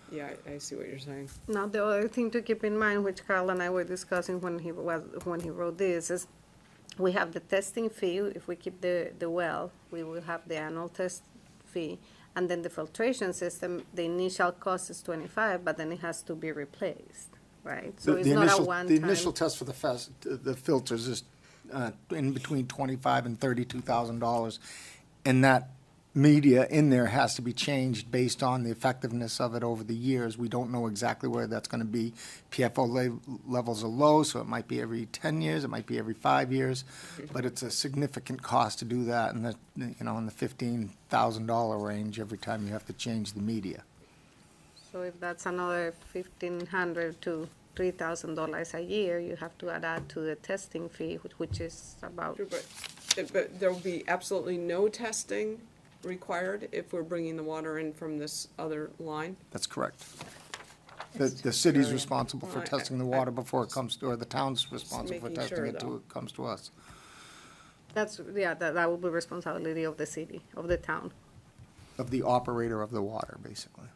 Speaker 12: Yeah, I see what you're saying.
Speaker 14: Now, the other thing to keep in mind, which Carl and I were discussing when he wrote this, is we have the testing fee. If we keep the well, we will have the annual test fee. And then the filtration system, the initial cost is 25, but then it has to be replaced, right? So it's not a one-time.
Speaker 18: The initial test for the filters is in between $25,000 and $32,000. And that media in there has to be changed based on the effectiveness of it over the years. We don't know exactly where that's gonna be. PFO levels are low, so it might be every 10 years, it might be every 5 years, but it's a significant cost to do that, and in the $15,000 range every time you have to change the media.
Speaker 14: So if that's another $1,500 to $3,000 a year, you have to add that to the testing fee, which is about.
Speaker 12: Sure, but there will be absolutely no testing required if we're bringing the water in from this other line?
Speaker 18: That's correct. The city's responsible for testing the water before it comes to, or the town's responsible for
Speaker 12: making
Speaker 18: testing
Speaker 12: sure,
Speaker 18: it till
Speaker 12: though.
Speaker 18: it comes to us.
Speaker 14: That will be responsibility of the city, of the town.
Speaker 18: Of the operator of the water, basically.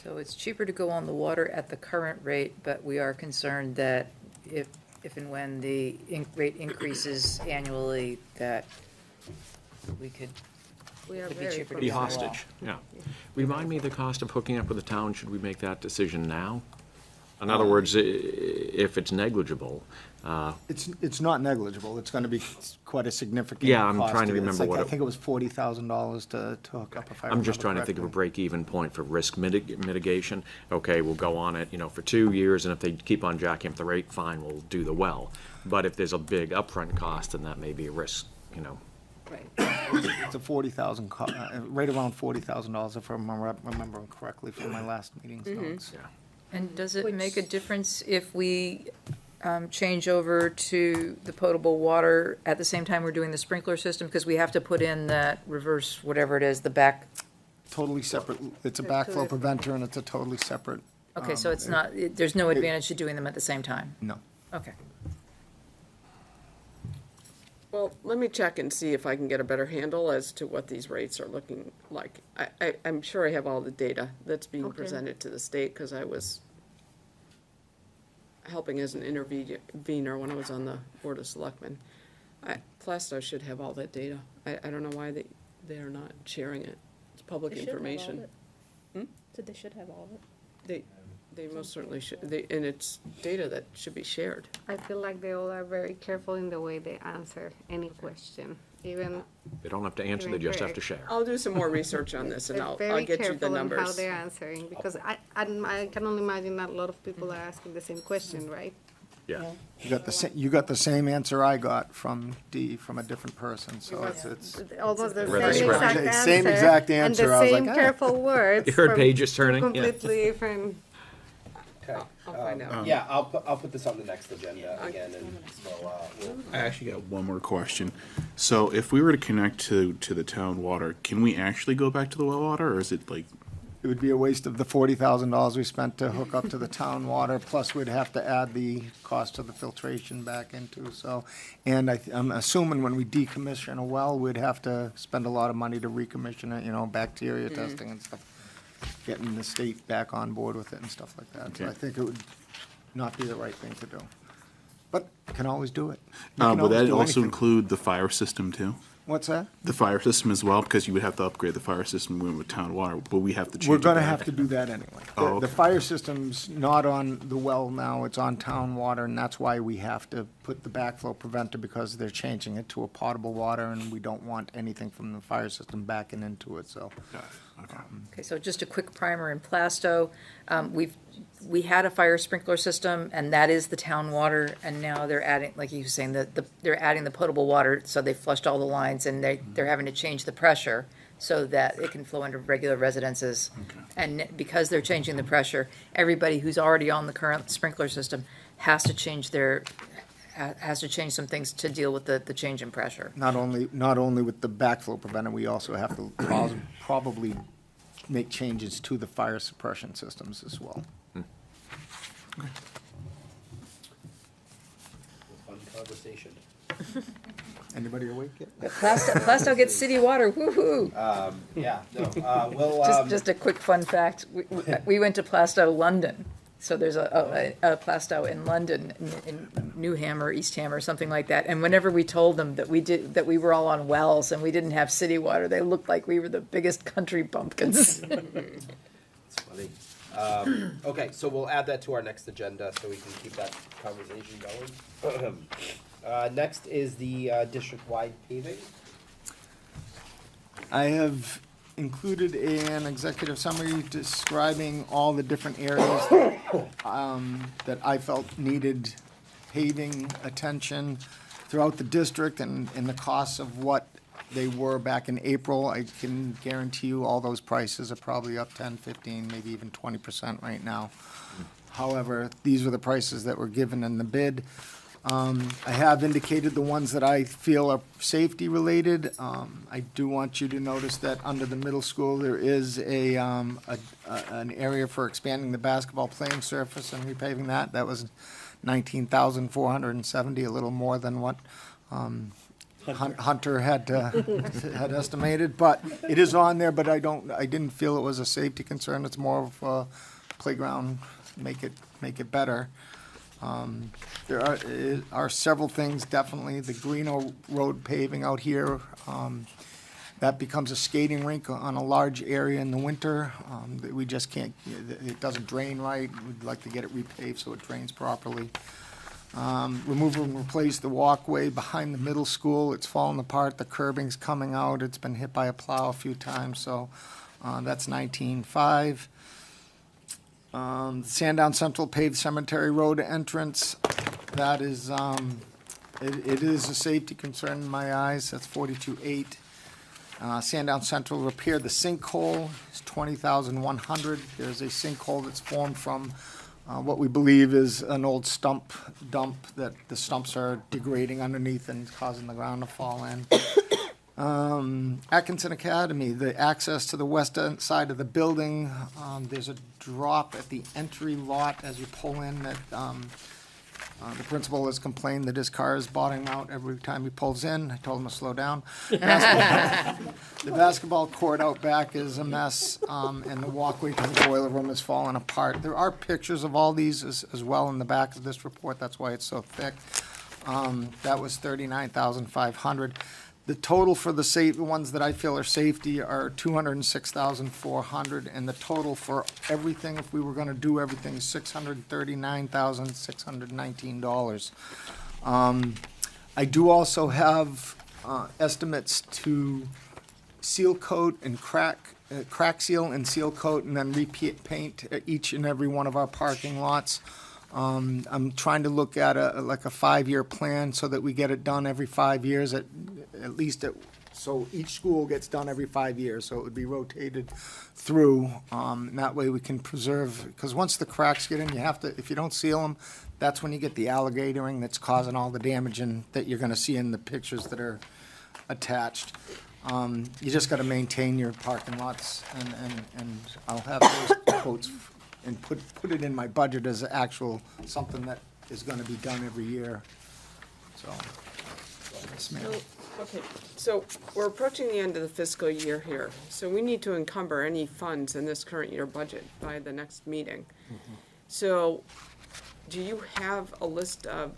Speaker 6: So it's cheaper to go on the water at the current rate, but we are concerned that if and when the rate increases annually, that we could,
Speaker 14: We are
Speaker 6: it'd be
Speaker 14: very
Speaker 6: cheaper to
Speaker 8: Be
Speaker 6: go on the wall.
Speaker 8: hostage, yeah. Remind me of the cost of hooking up with the town, should we make that decision now? In other words, if it's negligible,
Speaker 18: It's not negligible. It's gonna be quite a significant
Speaker 8: Yeah, I'm
Speaker 18: cost
Speaker 8: trying to
Speaker 18: it. It's
Speaker 8: remember
Speaker 18: like,
Speaker 8: what
Speaker 18: I
Speaker 8: it-
Speaker 18: think it was $40,000 to hook up, if I remember
Speaker 8: I'm just trying to think of a
Speaker 18: correctly.
Speaker 8: break-even point for risk mitigation. Okay, we'll go on it, for 2 years, and if they keep on jacking up the rate, fine, we'll do the well. But if there's a big upfront cost, then that may be a risk,
Speaker 6: Right.
Speaker 18: It's a right around $40,000, if I remember correctly from my last meeting's notes.
Speaker 8: Yeah.
Speaker 6: And does it make a difference if we change over to the potable water at the same time we're doing the sprinkler system? Because we have to put in that reverse, whatever it is, the back
Speaker 18: totally separate, it's a backflow preventer and it's a totally separate.
Speaker 6: Okay, so it's not, there's no advantage to doing them at the same time?
Speaker 18: No.
Speaker 6: Okay.
Speaker 12: Well, let me check and see if I can get a better handle as to what these rates are looking like. I'm sure I have all the data that's being
Speaker 6: Okay.
Speaker 12: presented to the state, because I was helping as an intervener when I was on the Board of Selectmen. Plasto should have all that data. I don't know why they are not sharing it. It's public information.
Speaker 10: So they should have all of it.
Speaker 12: They most certainly should, and it's data that should be shared.
Speaker 14: I feel like they all are very careful in the way they answer any question, even.
Speaker 8: They don't have to answer, they just have to share.
Speaker 12: I'll do some more research on this, and
Speaker 14: They're
Speaker 12: I'll
Speaker 14: very
Speaker 12: get you the
Speaker 14: careful in
Speaker 12: numbers.
Speaker 14: how they're answering, because I can only imagine that a lot of people are asking the same question, right?
Speaker 8: Yeah.
Speaker 18: You got the same answer I got from Dee, from a different person, so it's.
Speaker 14: Almost the
Speaker 8: Read the
Speaker 14: same
Speaker 8: script.
Speaker 14: exact answer.
Speaker 18: Same exact answer.
Speaker 14: And
Speaker 18: I
Speaker 14: the
Speaker 18: was
Speaker 14: same
Speaker 18: like, ah.
Speaker 14: careful words.
Speaker 8: You heard
Speaker 14: from
Speaker 8: pages turning? Yeah.
Speaker 14: Completely different.
Speaker 1: Okay.
Speaker 12: I'll find out.
Speaker 1: Yeah, I'll put this on the next agenda again, and we'll
Speaker 7: I actually got one more question. So if we were to connect to the town water, can we actually go back to the well water, or is it like,
Speaker 18: It would be a waste of the $40,000 we spent to hook up to the town water, plus we'd have to add the cost of the filtration back into, so. And I'm assuming when we decommission a well, we'd have to spend a lot of money to recommission it, bacteria testing and stuff. Getting the state back on board with it and stuff like that. So I think it would not be the right thing to do. But you can always do it. You can
Speaker 7: would
Speaker 18: always
Speaker 7: that
Speaker 18: do
Speaker 7: also
Speaker 18: anything.
Speaker 7: include the fire system too?
Speaker 18: What's that?
Speaker 7: The fire system as well, because you would have to upgrade the fire system with town water, but we have to change
Speaker 18: We're
Speaker 7: it
Speaker 18: gonna
Speaker 7: back.
Speaker 18: have to do that anyway.
Speaker 7: Oh,
Speaker 18: The
Speaker 7: okay.
Speaker 18: fire system's not on the well now, it's on town water, and that's why we have to put the backflow preventer, because they're changing it to a potable water, and we don't want anything from the fire system backing into it, so.
Speaker 6: Okay, so just a quick primer in Plasto. We had a fire sprinkler system, and that is the town water, and now they're adding, like you were saying, they're adding the potable water, so they flushed all the lines, and they're having to change the pressure so that it can flow into regular residences. And because they're changing the pressure, everybody who's already on the current sprinkler system has to change some things to deal with the change in pressure.
Speaker 18: Not only with the backflow preventer, we also have to probably make changes to the fire suppression systems as well.
Speaker 1: fun conversation.
Speaker 18: Anybody awake yet?
Speaker 6: Plasto gets city water, woo-hoo!
Speaker 1: Yeah, no, we'll,
Speaker 6: Just a quick fun fact, we went to Plasto, London. So there's a Plasto in London, in Newham or Eastham or something like that. And whenever we told them that we were all on wells and we didn't have city water, they looked like we were the biggest country bumpkins.
Speaker 1: It's funny. Okay, so we'll add that to our next agenda so we can keep that conversation going. Next is the district-wide paving.
Speaker 18: I have included an executive summary describing all the different areas that I felt needed paving attention throughout the district, and the costs of what they were back in April. I can guarantee you all those prices are probably up 10, 15, maybe even 20% right now. However, these were the prices that were given in the bid. I have indicated the ones that I feel are safety related. I do want you to notice that under the middle school, there is an area for expanding the basketball playing surface and repaving that. That was $19,470, a little more than what Hunter had estimated, but it is on there, but I didn't feel it was a safety concern. It's more of a playground, make it better. There are several things, definitely. The Greeno Road paving out here, that becomes a skating rink on a large area in the winter. We just can't, it doesn't drain right. We'd like to get it repaved so it drains properly. Remove and replace the walkway behind the middle school. It's falling apart. The curbing's coming out. It's been hit by a plow a few times, so that's 19.5. Sandown Central paved Cemetery Road entrance, that is, it is a safety concern in my eyes, that's 42.8. Sandown Central repair the sinkhole, is 20,100. There's a sinkhole that's formed from what we believe is an old stump dump, that the stumps are degrading underneath and causing the ground to fall in. Atkinson Academy, the access to the west end side of the building, there's a drop at the entry lot as you pull in that, the principal has complained that his car is bottoming out every time he pulls in. I told him to slow down. The basketball court out back is a mess, and the walkway to the boiler room is falling apart. There are pictures of all these as well in the back of this report. That's why it's so thick. That was $39,500. The total for the ones that I feel are safety are $206,400, and the total for everything, if we were gonna do everything, is $639,619. I do also have estimates to seal coat and crack seal and seal coat, and then repaint each and every one of our parking lots. I'm trying to look at a 5-year plan so that we get it done every 5 years so each school gets done every 5 years, so it would be rotated through. And that way we can preserve, because once the cracks get in, if you don't seal them, that's when you get the alligatoring that's causing all the damage that you're gonna see in the pictures that are attached. You just gotta maintain your parking lots, and I'll have those quotes and put it in my budget as something that is gonna be done every year, so. Yes, ma'am.
Speaker 12: Okay, so we're approaching the end of the fiscal year here, so we need to encumber any funds in this current year budget by the next meeting. So, do you have a list of,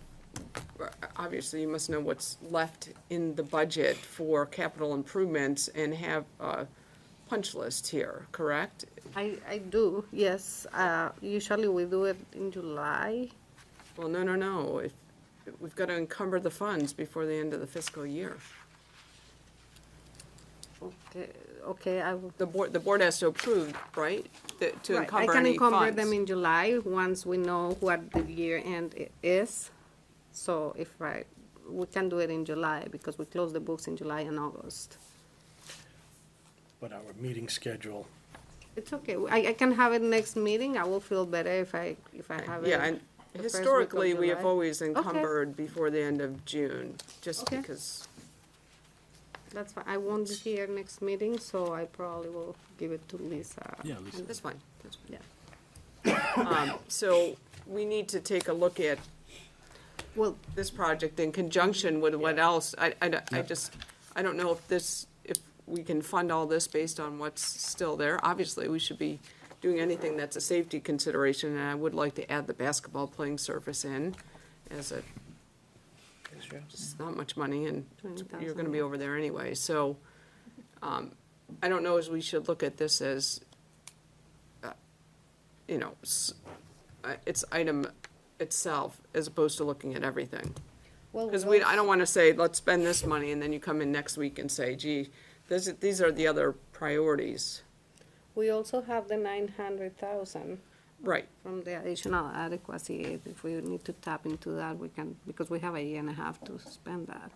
Speaker 12: obviously you must know what's left in the budget for capital improvements and have a punch list here, correct?
Speaker 14: I do, yes. Usually we do it in July.
Speaker 12: Well, no, we've got to encumber the funds before the end of the fiscal year.
Speaker 14: Okay, I will.
Speaker 12: The board has to approve, right? To
Speaker 14: Right,
Speaker 12: encumber
Speaker 14: I can
Speaker 12: any
Speaker 14: encumber
Speaker 12: funds.
Speaker 14: them in July, once we know what the year end is. So we can do it in July, because we close the books in July and August.
Speaker 3: But our meeting schedule,
Speaker 14: It's okay, I can have it next meeting. I will feel better if I have it.
Speaker 12: Yeah, and
Speaker 14: the first week of
Speaker 12: historically, we have
Speaker 14: July.
Speaker 12: always
Speaker 14: Okay.
Speaker 12: encumbered before the end of June, just
Speaker 14: Okay.
Speaker 12: because.
Speaker 14: That's fine. I won't be here next meeting, so I probably will give it to Lisa.
Speaker 3: Yeah, Lisa.
Speaker 12: That's fine. That's fine.
Speaker 14: Yeah.
Speaker 12: So we need to take a look at this project in conjunction with what else. I don't know if we can fund all this based on what's still there. Obviously, we should be doing anything that's a safety consideration, and I would like to add the basketball playing surface in as it's not much money, and you're gonna be over there anyway, so, I don't know as we should look at this as, its item itself, as opposed to looking at everything. Because I don't wanna say, let's spend this money, and then you come in next week and say, gee, these are the other priorities.
Speaker 14: We also have the 900,000.
Speaker 12: Right.
Speaker 14: From the additional adequacy aid. If we need to tap into that, we can, because we have a year and a half to spend that.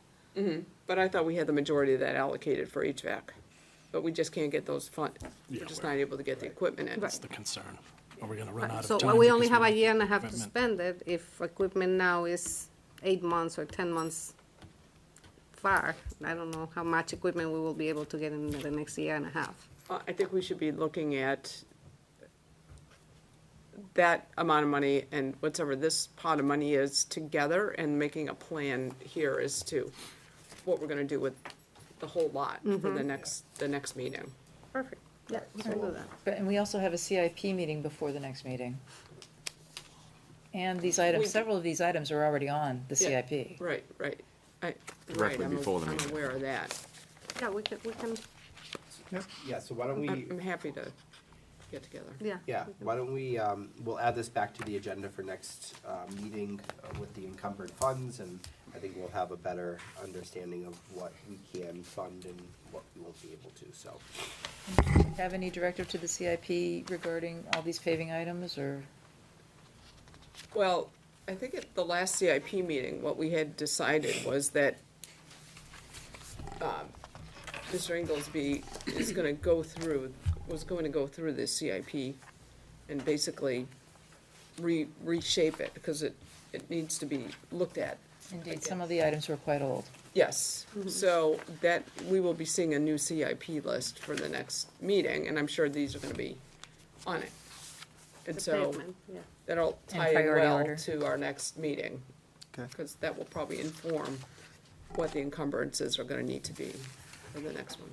Speaker 12: But I thought we had the majority of that allocated for HVAC, but we just can't get those funds. We're just not able to get the equipment in.
Speaker 3: that's the concern. Are we gonna run out of
Speaker 14: So
Speaker 3: time?
Speaker 14: we only
Speaker 3: because
Speaker 14: have a
Speaker 3: we
Speaker 14: year and a half to
Speaker 3: equipment?
Speaker 14: spend it. If equipment now is 8 months or 10 months far, I don't know how much equipment we will be able to get in the next year and a half.
Speaker 12: I think we should be looking at that amount of money and whatever this pot of money is together and making a plan here as to what we're gonna do with the whole lot for the next meeting.
Speaker 14: Perfect. Yeah, we can do that.
Speaker 6: And we also have a CIP meeting before the next meeting. And these items, several of these items are already on the
Speaker 12: Yeah,
Speaker 6: CIP.
Speaker 12: Right.
Speaker 8: Directly before the
Speaker 12: I'm
Speaker 8: meeting.
Speaker 12: aware of that.
Speaker 14: Yeah, we can,
Speaker 1: Yeah, so why don't we?
Speaker 12: I'm happy to get together.
Speaker 14: yeah.
Speaker 1: Yeah, why don't we, we'll add this back to the agenda for next meeting with the encumbered funds, and I think we'll have a better understanding of what we can fund and what we won't be able to, so.
Speaker 6: Have any directive to the CIP regarding all these paving items, or?
Speaker 12: Well, I think at the last CIP meeting, what we had decided was that Mr. Inglesby was going to go through the CIP and basically reshape it, because it needs to be looked at.
Speaker 6: Indeed, some of the items were quite old.
Speaker 12: Yes, so that, we will be seeing a new CIP list for the next meeting, and I'm sure these are gonna be on it. And so, that'll
Speaker 6: In
Speaker 12: tie in
Speaker 6: priority
Speaker 12: well
Speaker 6: order.
Speaker 12: to our next meeting.
Speaker 18: Okay.
Speaker 12: Because that will probably inform what the encumbrances are gonna need to be for the next one.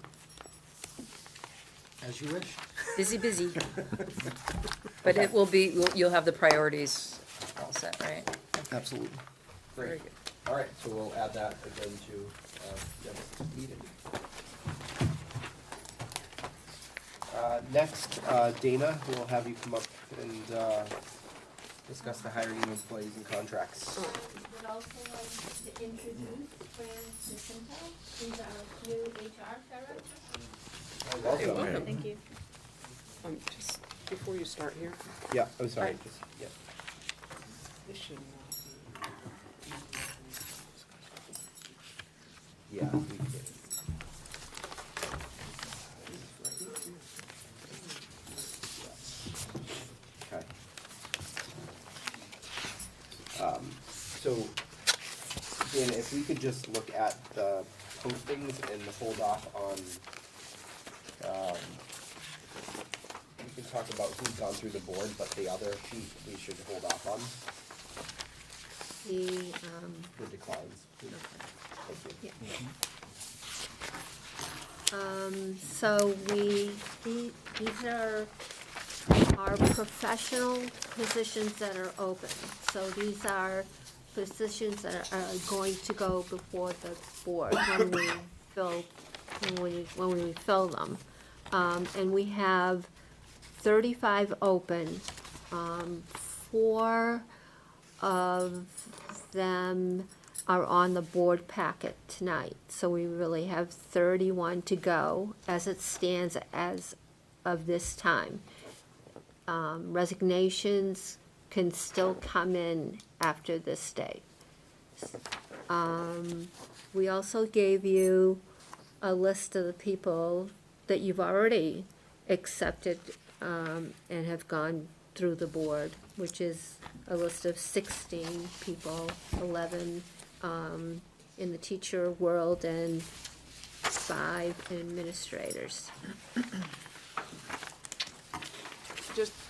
Speaker 15: As you wish.
Speaker 6: Busy, busy. But it will be, you'll have the priorities all set, right?
Speaker 18: Absolutely.
Speaker 12: Very
Speaker 1: Great.
Speaker 12: good.
Speaker 1: All right, so we'll add that again to next meeting. Next, Dana, we'll have you come up and discuss the hiring of employees and contracts.
Speaker 5: Would also like to introduce Fran Jacinto, who's our new HR director.
Speaker 1: Welcome.
Speaker 2: Thank you.
Speaker 12: Just before you start here,
Speaker 1: Yeah, I'm sorry, just, yeah.
Speaker 12: this should not
Speaker 1: Yeah, we did. Okay. So, Dan, if we could just look at the postings and hold off on, we can talk about who's gone through the board, but the other sheet we should hold off on, the declines, please. Thank you.
Speaker 5: So these are our professional positions that are open. So these are positions that are going to go before the board when we fill them. And we have 35 open. 4 of them are on the board packet tonight. So we really have 31 to go as it stands as of this time. Resignations can still come in after this date. We also gave you a list of the people that you've already accepted and have gone through the board, which is a list of 16 people, 11 in the teacher world and 5 administrators.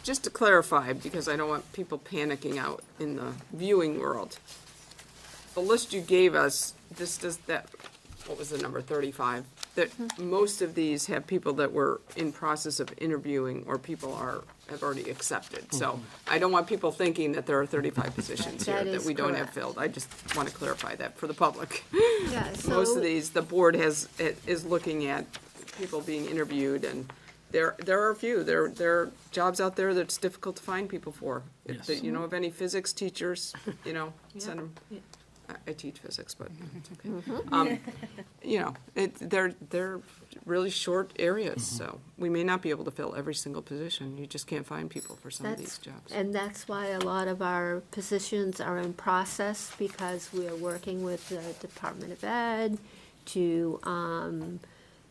Speaker 12: Just to clarify, because I don't want people panicking out in the viewing world. The list you gave us, this does that, what was the number, 35? That most of these have people that were in process of interviewing or people have already accepted. So I don't want people thinking that there are 35 positions here
Speaker 5: That
Speaker 12: that
Speaker 5: is
Speaker 12: we don't have
Speaker 5: correct.
Speaker 12: filled. I just want to clarify that for the public.
Speaker 5: Yeah,
Speaker 12: Most
Speaker 5: so-
Speaker 12: of these, the board is looking at people being interviewed, and there are a few. There are jobs out there that's difficult to find people for. If
Speaker 3: Yes.
Speaker 12: you know of any physics teachers, send them. I teach physics, but it's okay. They're really short areas, so we may not be able to fill every single position. You just can't find people for some of these jobs.
Speaker 5: And that's why a lot of our positions are in process, because we are working with the Department of Ed to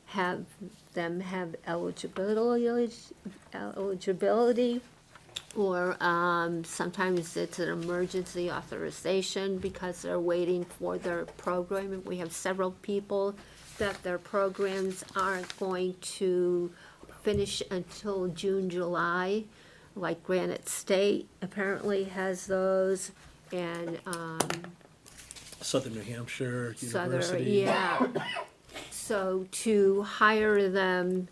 Speaker 5: have them have eligibility, or sometimes it's an emergency authorization because they're waiting for their program. And we have several people that their programs aren't going to finish until June, July, like Granite State apparently has those, and
Speaker 3: Southern New Hampshire
Speaker 5: Southern,
Speaker 3: University.
Speaker 5: yeah. So to hire them,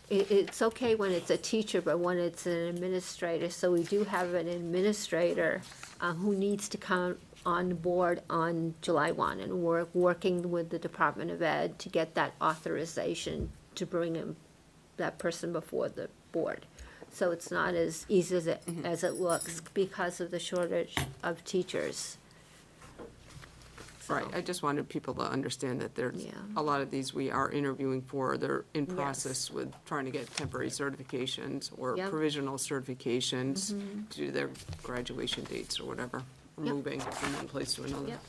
Speaker 5: it's okay when it's a teacher, but when it's an administrator, so we do have an administrator who needs to come on board on July 1, and we're working with the Department of Ed to get that authorization to bring that person before the board. So it's not as easy as it looks because of the shortage of teachers.
Speaker 12: Right, I just wanted people to understand that there's a lot of these we are interviewing for. They're in process with trying to get temporary certifications or
Speaker 5: Yep.
Speaker 12: provisional certifications to do their graduation dates or whatever, or
Speaker 5: Yep.
Speaker 12: moving from one place to another.
Speaker 5: Yep.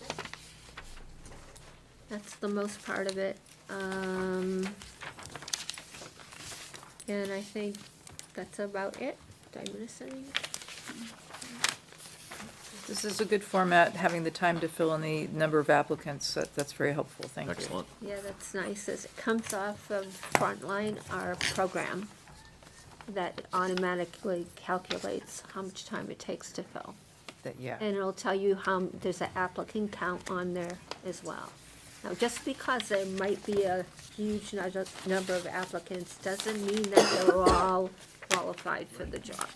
Speaker 5: That's the most part of it. And I think that's about it. Did I miss anything?
Speaker 6: This is a good format, having the time to fill in the number of applicants. That's very helpful. Thank you.
Speaker 8: Excellent.
Speaker 5: Yeah, that's nice. As it comes off of Frontline, our program that automatically calculates how much time it takes to fill.
Speaker 6: Yeah.
Speaker 5: And it'll tell you how, there's an applicant count on there as well. Now, just because there might be a huge number of applicants doesn't mean that they're all qualified for the job.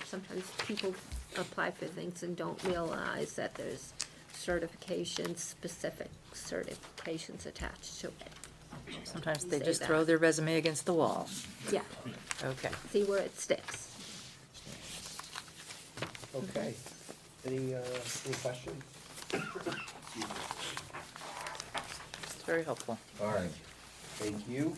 Speaker 5: Sometimes people apply for things and don't realize that there's specific certifications attached to it.
Speaker 6: Sometimes they
Speaker 5: Say
Speaker 6: just
Speaker 5: that.
Speaker 6: throw their resume against the wall.
Speaker 5: Yeah,
Speaker 6: Okay.
Speaker 5: see where it sticks.
Speaker 1: Okay. Any questions?
Speaker 6: It's very helpful.
Speaker 1: All right, thank you.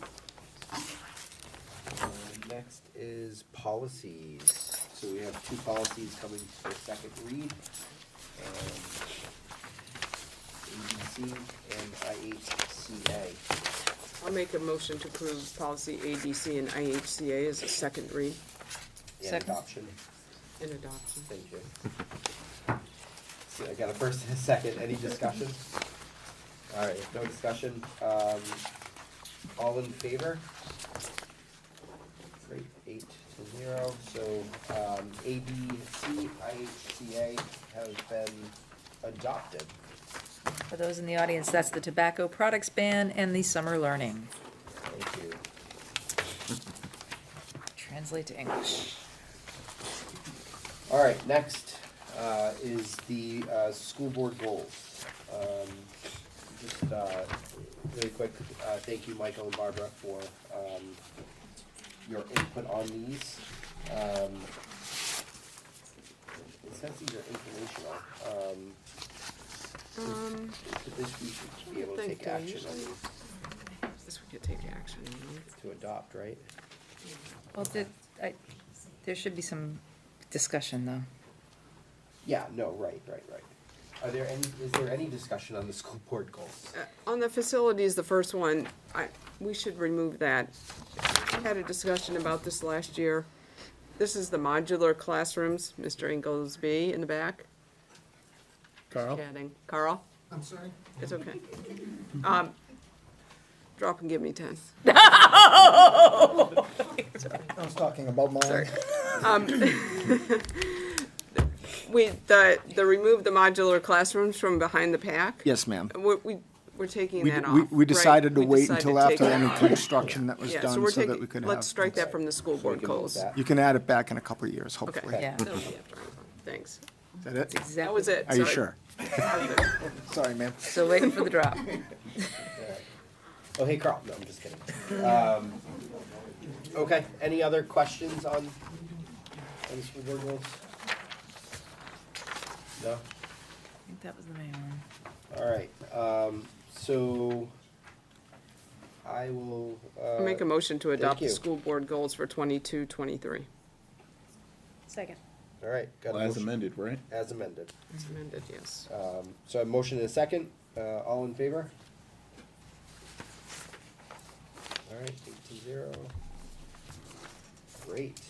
Speaker 1: Next is policies. So we have two policies coming for second read. ABC and IHCA.
Speaker 12: I'll make a motion to approve policy ADC and IHCA as a second read
Speaker 1: And
Speaker 6: Second.
Speaker 1: adoption.
Speaker 12: in adoption.
Speaker 1: Thank you. So I got a first and a second. Any discussion? All right, if no discussion, all in favor? Great, 8-0. So, ABC, IHCA has been adopted.
Speaker 6: For those in the audience, that's the tobacco products ban and the summer learning.
Speaker 1: Thank you.
Speaker 6: Translate to English.
Speaker 1: All right, next is the school board goals. Just really quick, thank you, Michael and Barbara, for your input on these. It says these are informational. This we should be able to
Speaker 12: think
Speaker 1: take
Speaker 12: they're
Speaker 1: action on
Speaker 12: usually-
Speaker 1: these
Speaker 12: This we could take action on.
Speaker 1: to adopt, right?
Speaker 6: Well, there should be some discussion, though.
Speaker 1: Yeah, no, right. Is there any discussion on the school board goals?
Speaker 12: On the facilities, the first one, we should remove that. We had a discussion about this last year. This is the modular classrooms, Mr. Inglesby in the back.
Speaker 18: Carl?
Speaker 12: Chatting. Carl?
Speaker 17: I'm sorry?
Speaker 12: It's okay. Drop and give me 10.
Speaker 18: I was talking about mine.
Speaker 6: Sorry.
Speaker 12: The remove the modular classrooms from behind the pack.
Speaker 18: Yes, ma'am.
Speaker 12: We're taking
Speaker 18: We,
Speaker 12: that off.
Speaker 18: we decided to
Speaker 12: right? We
Speaker 18: wait
Speaker 12: decided
Speaker 18: until
Speaker 12: to take
Speaker 18: after
Speaker 12: that
Speaker 18: any
Speaker 12: off.
Speaker 18: construction that was
Speaker 12: Yeah,
Speaker 18: done
Speaker 12: we're
Speaker 18: so that
Speaker 12: taking-
Speaker 18: we could have.
Speaker 12: Let's strike that from the school
Speaker 1: So we
Speaker 12: board
Speaker 1: can move
Speaker 12: goals.
Speaker 1: that.
Speaker 18: You can add it back in a couple of years,
Speaker 12: Okay.
Speaker 18: hopefully.
Speaker 6: Yeah.
Speaker 12: That'll be after. Thanks.
Speaker 18: Is that it?
Speaker 12: That was it.
Speaker 18: Are you
Speaker 12: Sorry.
Speaker 18: sure? Sorry, ma'am.
Speaker 6: Still waiting for the drop.
Speaker 1: Oh, hey, Carl. No, I'm just kidding. Okay, any other questions on the school board goals? No?
Speaker 6: I think that was the main one.
Speaker 1: All right, so I will,
Speaker 12: Make a motion to adopt the
Speaker 1: you.
Speaker 12: school board goals for 22-23.
Speaker 2: Second.
Speaker 1: all right. Got a
Speaker 7: As
Speaker 1: motion-
Speaker 7: amended, right?
Speaker 1: As amended.
Speaker 12: It's amended, yes.
Speaker 1: So a motion and a second, all in favor? All right, 8-0. Great.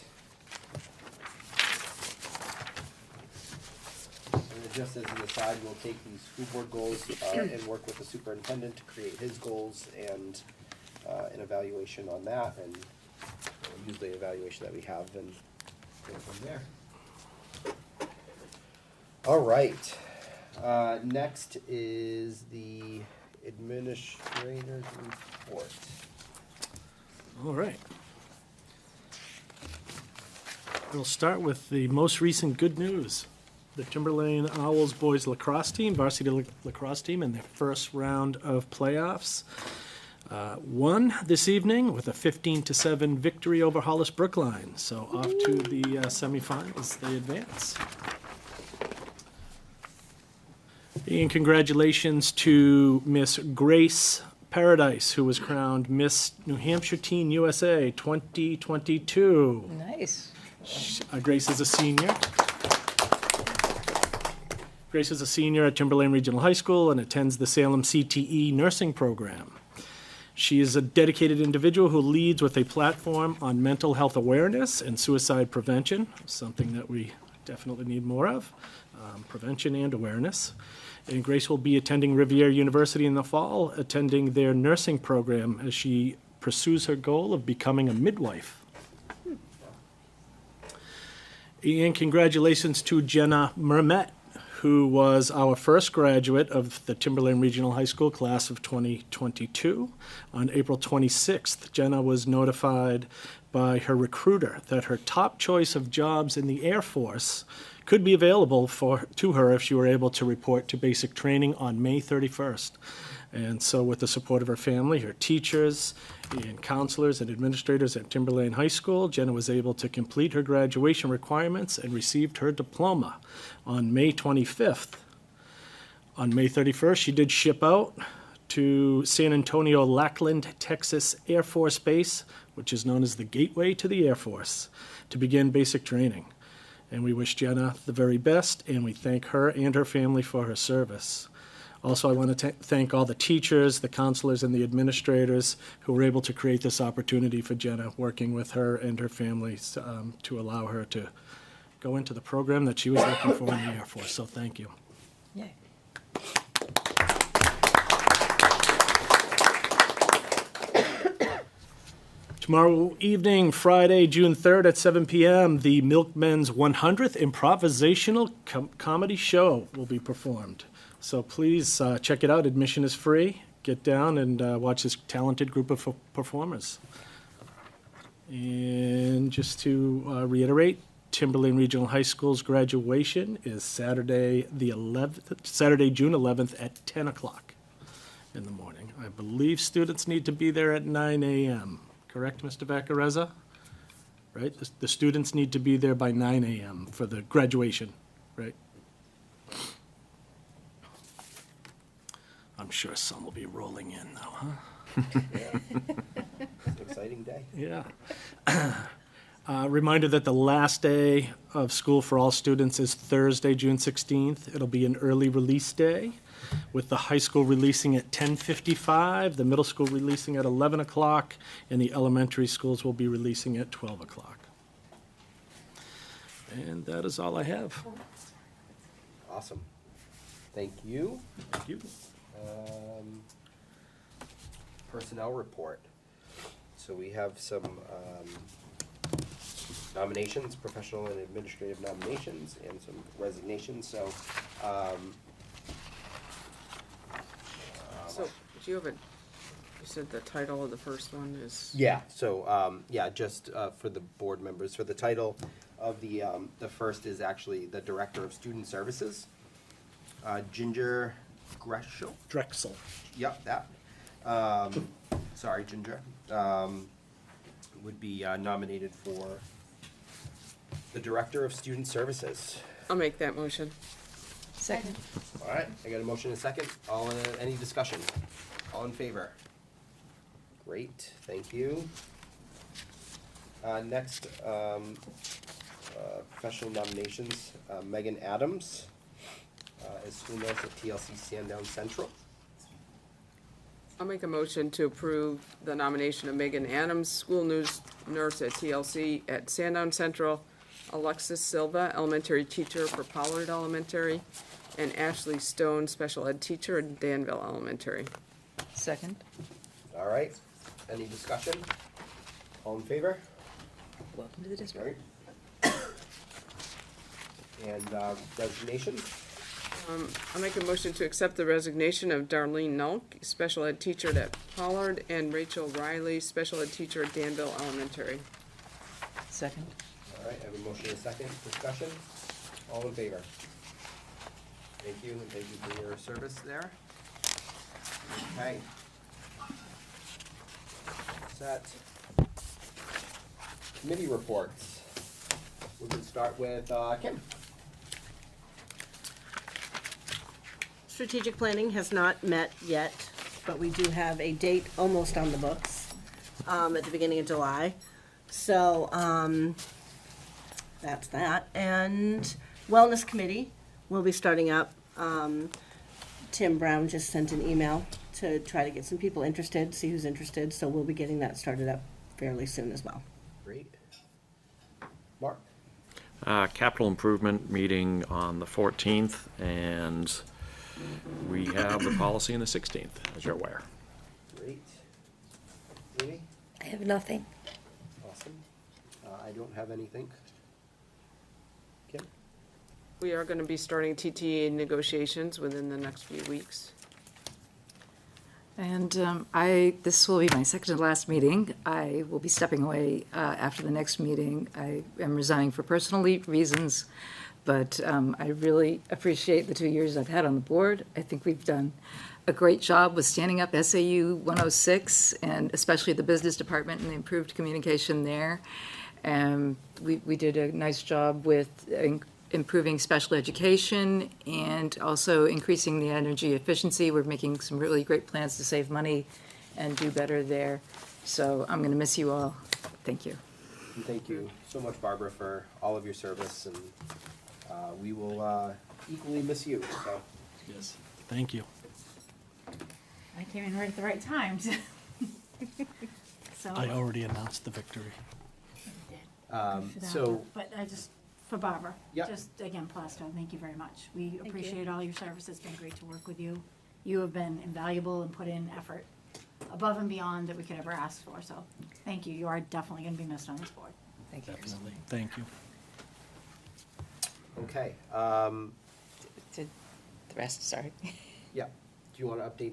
Speaker 1: And just as an aside, we'll take these school board goals and work with the superintendent to create his goals and an evaluation on that, and use the evaluation that we have and go from there. All right. Next is the administrator's report.
Speaker 3: All right. We'll start with the most recent good news. The Timberlane Owls boys lacrosse team, varsity lacrosse team, in their first round of playoffs, won this evening with a 15-7 victory over Hollis Brookline. So off to the semifinals, they advance. And congratulations to Miss Grace Paradise, who was crowned Miss New Hampshire Teen USA 2022.
Speaker 6: Nice.
Speaker 3: Grace is a senior. Grace is a senior at Timberlane Regional High School and attends the Salem CTE nursing program. She is a dedicated individual who leads with a platform on mental health awareness and suicide prevention, something that we definitely need more of, prevention and awareness. And Grace will be attending Riviera University in the fall, attending their nursing program as she pursues her goal of becoming a midwife. And congratulations to Jenna Mermet, who was our first graduate of the Timberland Regional High School class of 2022. On April 26th, Jenna was notified by her recruiter that her top choice of jobs in the Air Force could be available to her if she were able to report to basic training on May 31st. And so with the support of her family, her teachers, and counselors and administrators at Timberlane High School, Jenna was able to complete her graduation requirements and received her diploma on May 25th. On May 31st, she did ship out to San Antonio Lackland, Texas Air Force Base, which is known as the Gateway to the Air Force, to begin basic training. And we wish Jenna the very best, and we thank her and her family for her service. Also, I want to thank all the teachers, the counselors, and the administrators who were able to create this opportunity for Jenna, working with her and her family to allow her to go into the program that she was looking for in the Air Force. So thank you.
Speaker 6: Yay.
Speaker 3: Tomorrow evening, Friday, June 3rd at 7 p.m., the Milkmen's 100th Improvisational Comedy Show will be performed. So please check it out. Admission is free. Get down and watch this talented group of performers. And just to reiterate, Timberlane Regional High School's graduation is Saturday, June 11th at 10 o'clock in the morning. I believe students need to be there at 9 a.m. Correct, Mr. Vaccarezza? Right? The students need to be there by 9 a.m. for the graduation, right? I'm sure some will be rolling in, though, huh?
Speaker 1: It's an exciting day.
Speaker 3: Yeah. Reminder that the last day of school for all students is Thursday, June 16th. It'll be an early release day, with the high school releasing at 10:55, the middle school releasing at 11 o'clock, and the elementary schools will be releasing at 12 o'clock. And that is all I have.
Speaker 1: Awesome. Thank you.
Speaker 3: Thank you.
Speaker 1: Personnel report. So we have some nominations, professional and administrative nominations, and some resignations. So,
Speaker 12: So, do you have you said the title of the first one is?
Speaker 1: yeah. So, just for the board members, for the title of the first is actually the Director of Student Services, Ginger
Speaker 3: Drexel.
Speaker 1: Yep, that. Sorry, Ginger. Would be nominated for the Director of Student Services.
Speaker 12: I'll make that motion.
Speaker 6: Second.
Speaker 1: All right, I got a motion and a second. Any discussion? All in favor? Great, thank you. Next, professional nominations, Megan Adams, as school nurse at TLC Sandown Central.
Speaker 12: I'll make a motion to approve the nomination of Megan Adams, school nurse at TLC at Sandown Central, Alexis Silva, elementary teacher for Pollard Elementary, and Ashley Stone, special ed teacher at Danville Elementary.
Speaker 6: Second.
Speaker 1: All right, any discussion? All in favor?
Speaker 6: Welcome to the district.
Speaker 1: Right. And resignations?
Speaker 12: I'll make a motion to accept the resignation of Darlene Nulk, special ed teacher at Pollard, and Rachel Riley, special ed teacher at Danville Elementary.
Speaker 6: Second.
Speaker 1: All right, I have a motion and a second. Discussion? All in favor? Thank you, and thank you for your service there. Okay. Set. Committee reports. We can start with Kim.
Speaker 2: Strategic planning has not met yet, but we do have a date almost on the books at the beginning of July. So that's that. And Wellness Committee will be starting up. Tim Brown just sent an email to try to get some people interested, see who's interested. So we'll be getting that started up fairly soon as well.
Speaker 1: Great. Mark?
Speaker 8: Capital improvement meeting on the 14th, and we have the policy on the 16th, as you're aware.
Speaker 1: Great. Amy?
Speaker 6: I have nothing.
Speaker 1: Awesome. I don't have anything. Kim?
Speaker 12: We are going to be starting TTA negotiations within the next few weeks.
Speaker 6: And this will be my second to last meeting. I will be stepping away after the next meeting. I am resigning for personal reasons, but I really appreciate the 2 years I've had on the board. I think we've done a great job with standing up SAU 106, and especially the business department and the improved communication there. We did a nice job with improving special education and also increasing the energy efficiency. We're making some really great plans to save money and do better there. So I'm going to miss you all. Thank you.
Speaker 1: And thank you so much, Barbara, for all of your service, and we will equally miss you. So.
Speaker 3: Yes. Thank you.
Speaker 19: I came in right at the right time. So
Speaker 3: I already announced the victory.
Speaker 1: So.
Speaker 19: But I just, for Barbara,
Speaker 1: Yep.
Speaker 19: just again, Plasto, thank you very much. We appreciate all your service. It's been great to work with you. You have been invaluable and put in effort above and beyond that we could ever ask for. So thank you. You are definitely going to be missed on this board.
Speaker 6: Thank you.
Speaker 3: Definitely. Thank you.
Speaker 1: Okay.
Speaker 6: The rest, sorry.
Speaker 1: Yeah. Do you want to update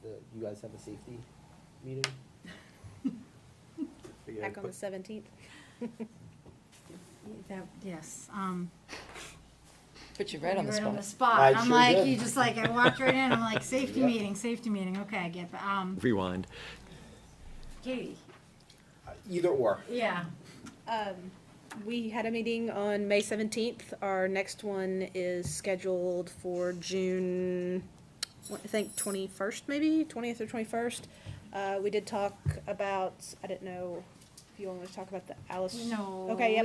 Speaker 1: you guys have a safety meeting?
Speaker 20: Back on the 17th.
Speaker 19: Yes.
Speaker 6: Put you right on the spot.
Speaker 19: On the spot.
Speaker 1: I
Speaker 19: I'm
Speaker 1: sure
Speaker 19: like,
Speaker 1: did.
Speaker 19: you just like, I walked right in. I'm like, safety
Speaker 1: Yep.
Speaker 19: meeting. Okay, I get that.
Speaker 8: Rewind.
Speaker 19: Katie.
Speaker 1: Either or.
Speaker 19: Yeah.
Speaker 20: We had a meeting on May 17th. Our next one is scheduled for June, I think 21st, maybe 20th or 21st. We did talk about, I didn't know if you wanted to talk about the Alice.
Speaker 19: No.
Speaker 20: Okay, yep.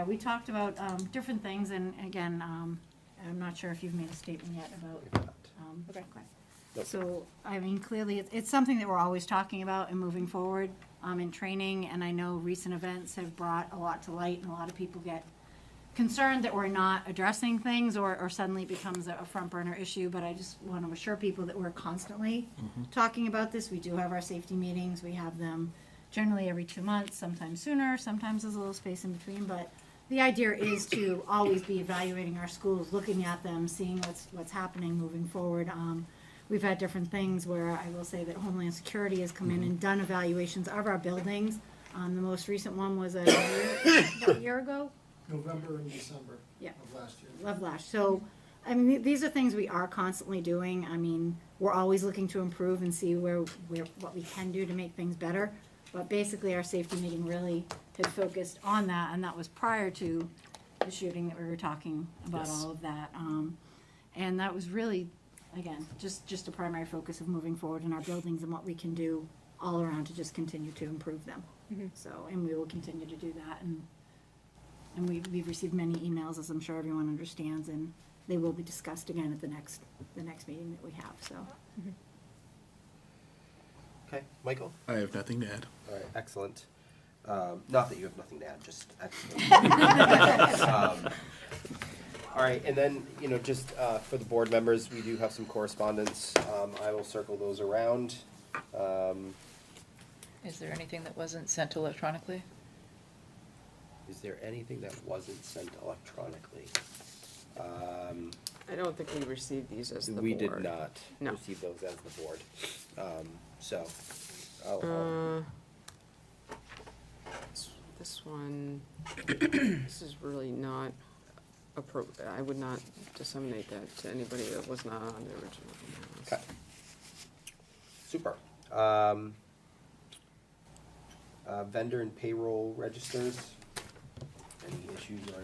Speaker 19: We talked about different things, and again, I'm not sure if you've made a statement yet about.
Speaker 20: Okay.
Speaker 1: Nope.
Speaker 19: So, I mean, clearly, it's something that we're always talking about and moving forward in training, and I know recent events have brought a lot to light, and a lot of people get concerned that we're not addressing things, or suddenly it becomes a front burner issue, but I just want to assure people that we're constantly talking about this. We do have our safety meetings. We have them generally every 2 months, sometimes sooner, sometimes there's a little space in between, but the idea is to always be evaluating our schools, looking at them, seeing what's happening moving forward. We've had different things where I will say that Homeland Security has come in and done evaluations of our buildings. The most recent one was a year ago?
Speaker 18: November and December
Speaker 19: Yeah.
Speaker 18: of last year.
Speaker 19: Love Lash. So, I mean, these are things we are constantly doing. I mean, we're always looking to improve and see what we can do to make things better. But basically, our safety meeting really had focused on that, and that was prior to the shooting that we were talking about,
Speaker 3: Yes.
Speaker 19: all of that. And that was really, again, just a primary focus of moving forward in our buildings and what we can do all around to just continue to improve them. So, and we will continue to do that. And we've received many emails, as I'm sure everyone understands, and they will be discussed again at the next meeting that we have, so.
Speaker 1: Okay, Michael?
Speaker 7: I have nothing to add.
Speaker 1: All right, excellent. Not that you have nothing to add, just excellent. All right, and then, just for the board members, we do have some correspondence. I will circle those around.
Speaker 6: Is there anything that wasn't sent electronically?
Speaker 1: Is there anything that wasn't sent electronically?
Speaker 12: I don't think we received these as the board.
Speaker 1: We did not
Speaker 12: No.
Speaker 1: receive those as the board. So, I'll,
Speaker 12: This one, this is really not appropriate. I would not disseminate that to anybody that was not on the original.
Speaker 1: Okay. Super. Vendor and payroll registers. Any issues or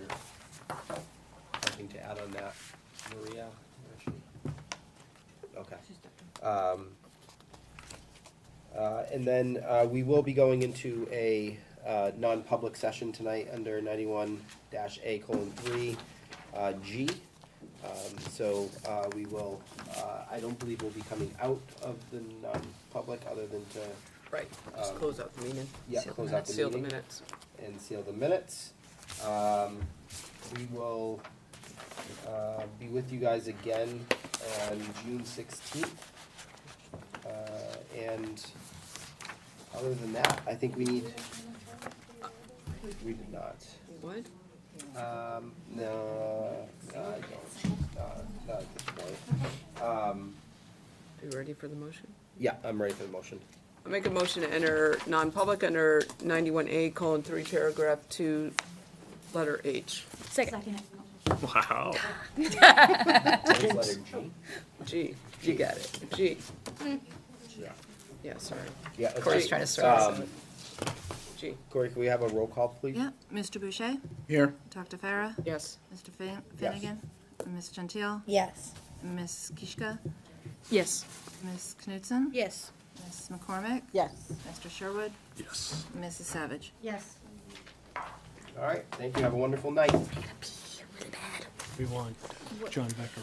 Speaker 1: anything to add on that, Maria? Okay. And then we will be going into a non-public session tonight under 91-A:3 G. So we will, I don't believe we'll be coming out of the non-public other than to.
Speaker 12: Right, just close out the meeting.
Speaker 1: Yeah,
Speaker 12: Seal the
Speaker 1: close out the
Speaker 12: minutes. Seal the
Speaker 1: meeting.
Speaker 12: minutes.
Speaker 1: And seal the minutes. We will be with you guys again on June 16th. And other than that, I think we need, we did not.
Speaker 12: What?
Speaker 1: No, I don't, not at this point.
Speaker 12: Are you ready for the motion?
Speaker 1: Yeah, I'm ready for the motion.
Speaker 12: I make a motion to enter non-public under 91A:3 paragraph 2, letter H.
Speaker 13: Second.
Speaker 8: Wow.
Speaker 1: Letter G.
Speaker 12: G, you got it, G.
Speaker 1: Yeah.
Speaker 12: Yeah, sorry.
Speaker 1: Yeah, that's
Speaker 6: Corey's
Speaker 1: G.
Speaker 6: trying to start us.
Speaker 12: G.
Speaker 1: Corey, can we have a roll call, please?
Speaker 21: Yeah, Mr. Boucher,
Speaker 7: Here.
Speaker 21: Dr. Farah,
Speaker 12: Yes.
Speaker 21: Mr. Finnegan, Ms. Gentile,
Speaker 13: Yes.
Speaker 21: Ms. Kishka,
Speaker 12: Yes.
Speaker 21: Ms. Knudsen,
Speaker 20: Yes.
Speaker 21: Ms. McCormick,
Speaker 2: Yes.
Speaker 21: Mr. Sherwood,
Speaker 7: Yes.
Speaker 21: Mrs. Savage.
Speaker 19: Yes.
Speaker 1: All right, thank you, have a wonderful night.
Speaker 3: We want John Becker.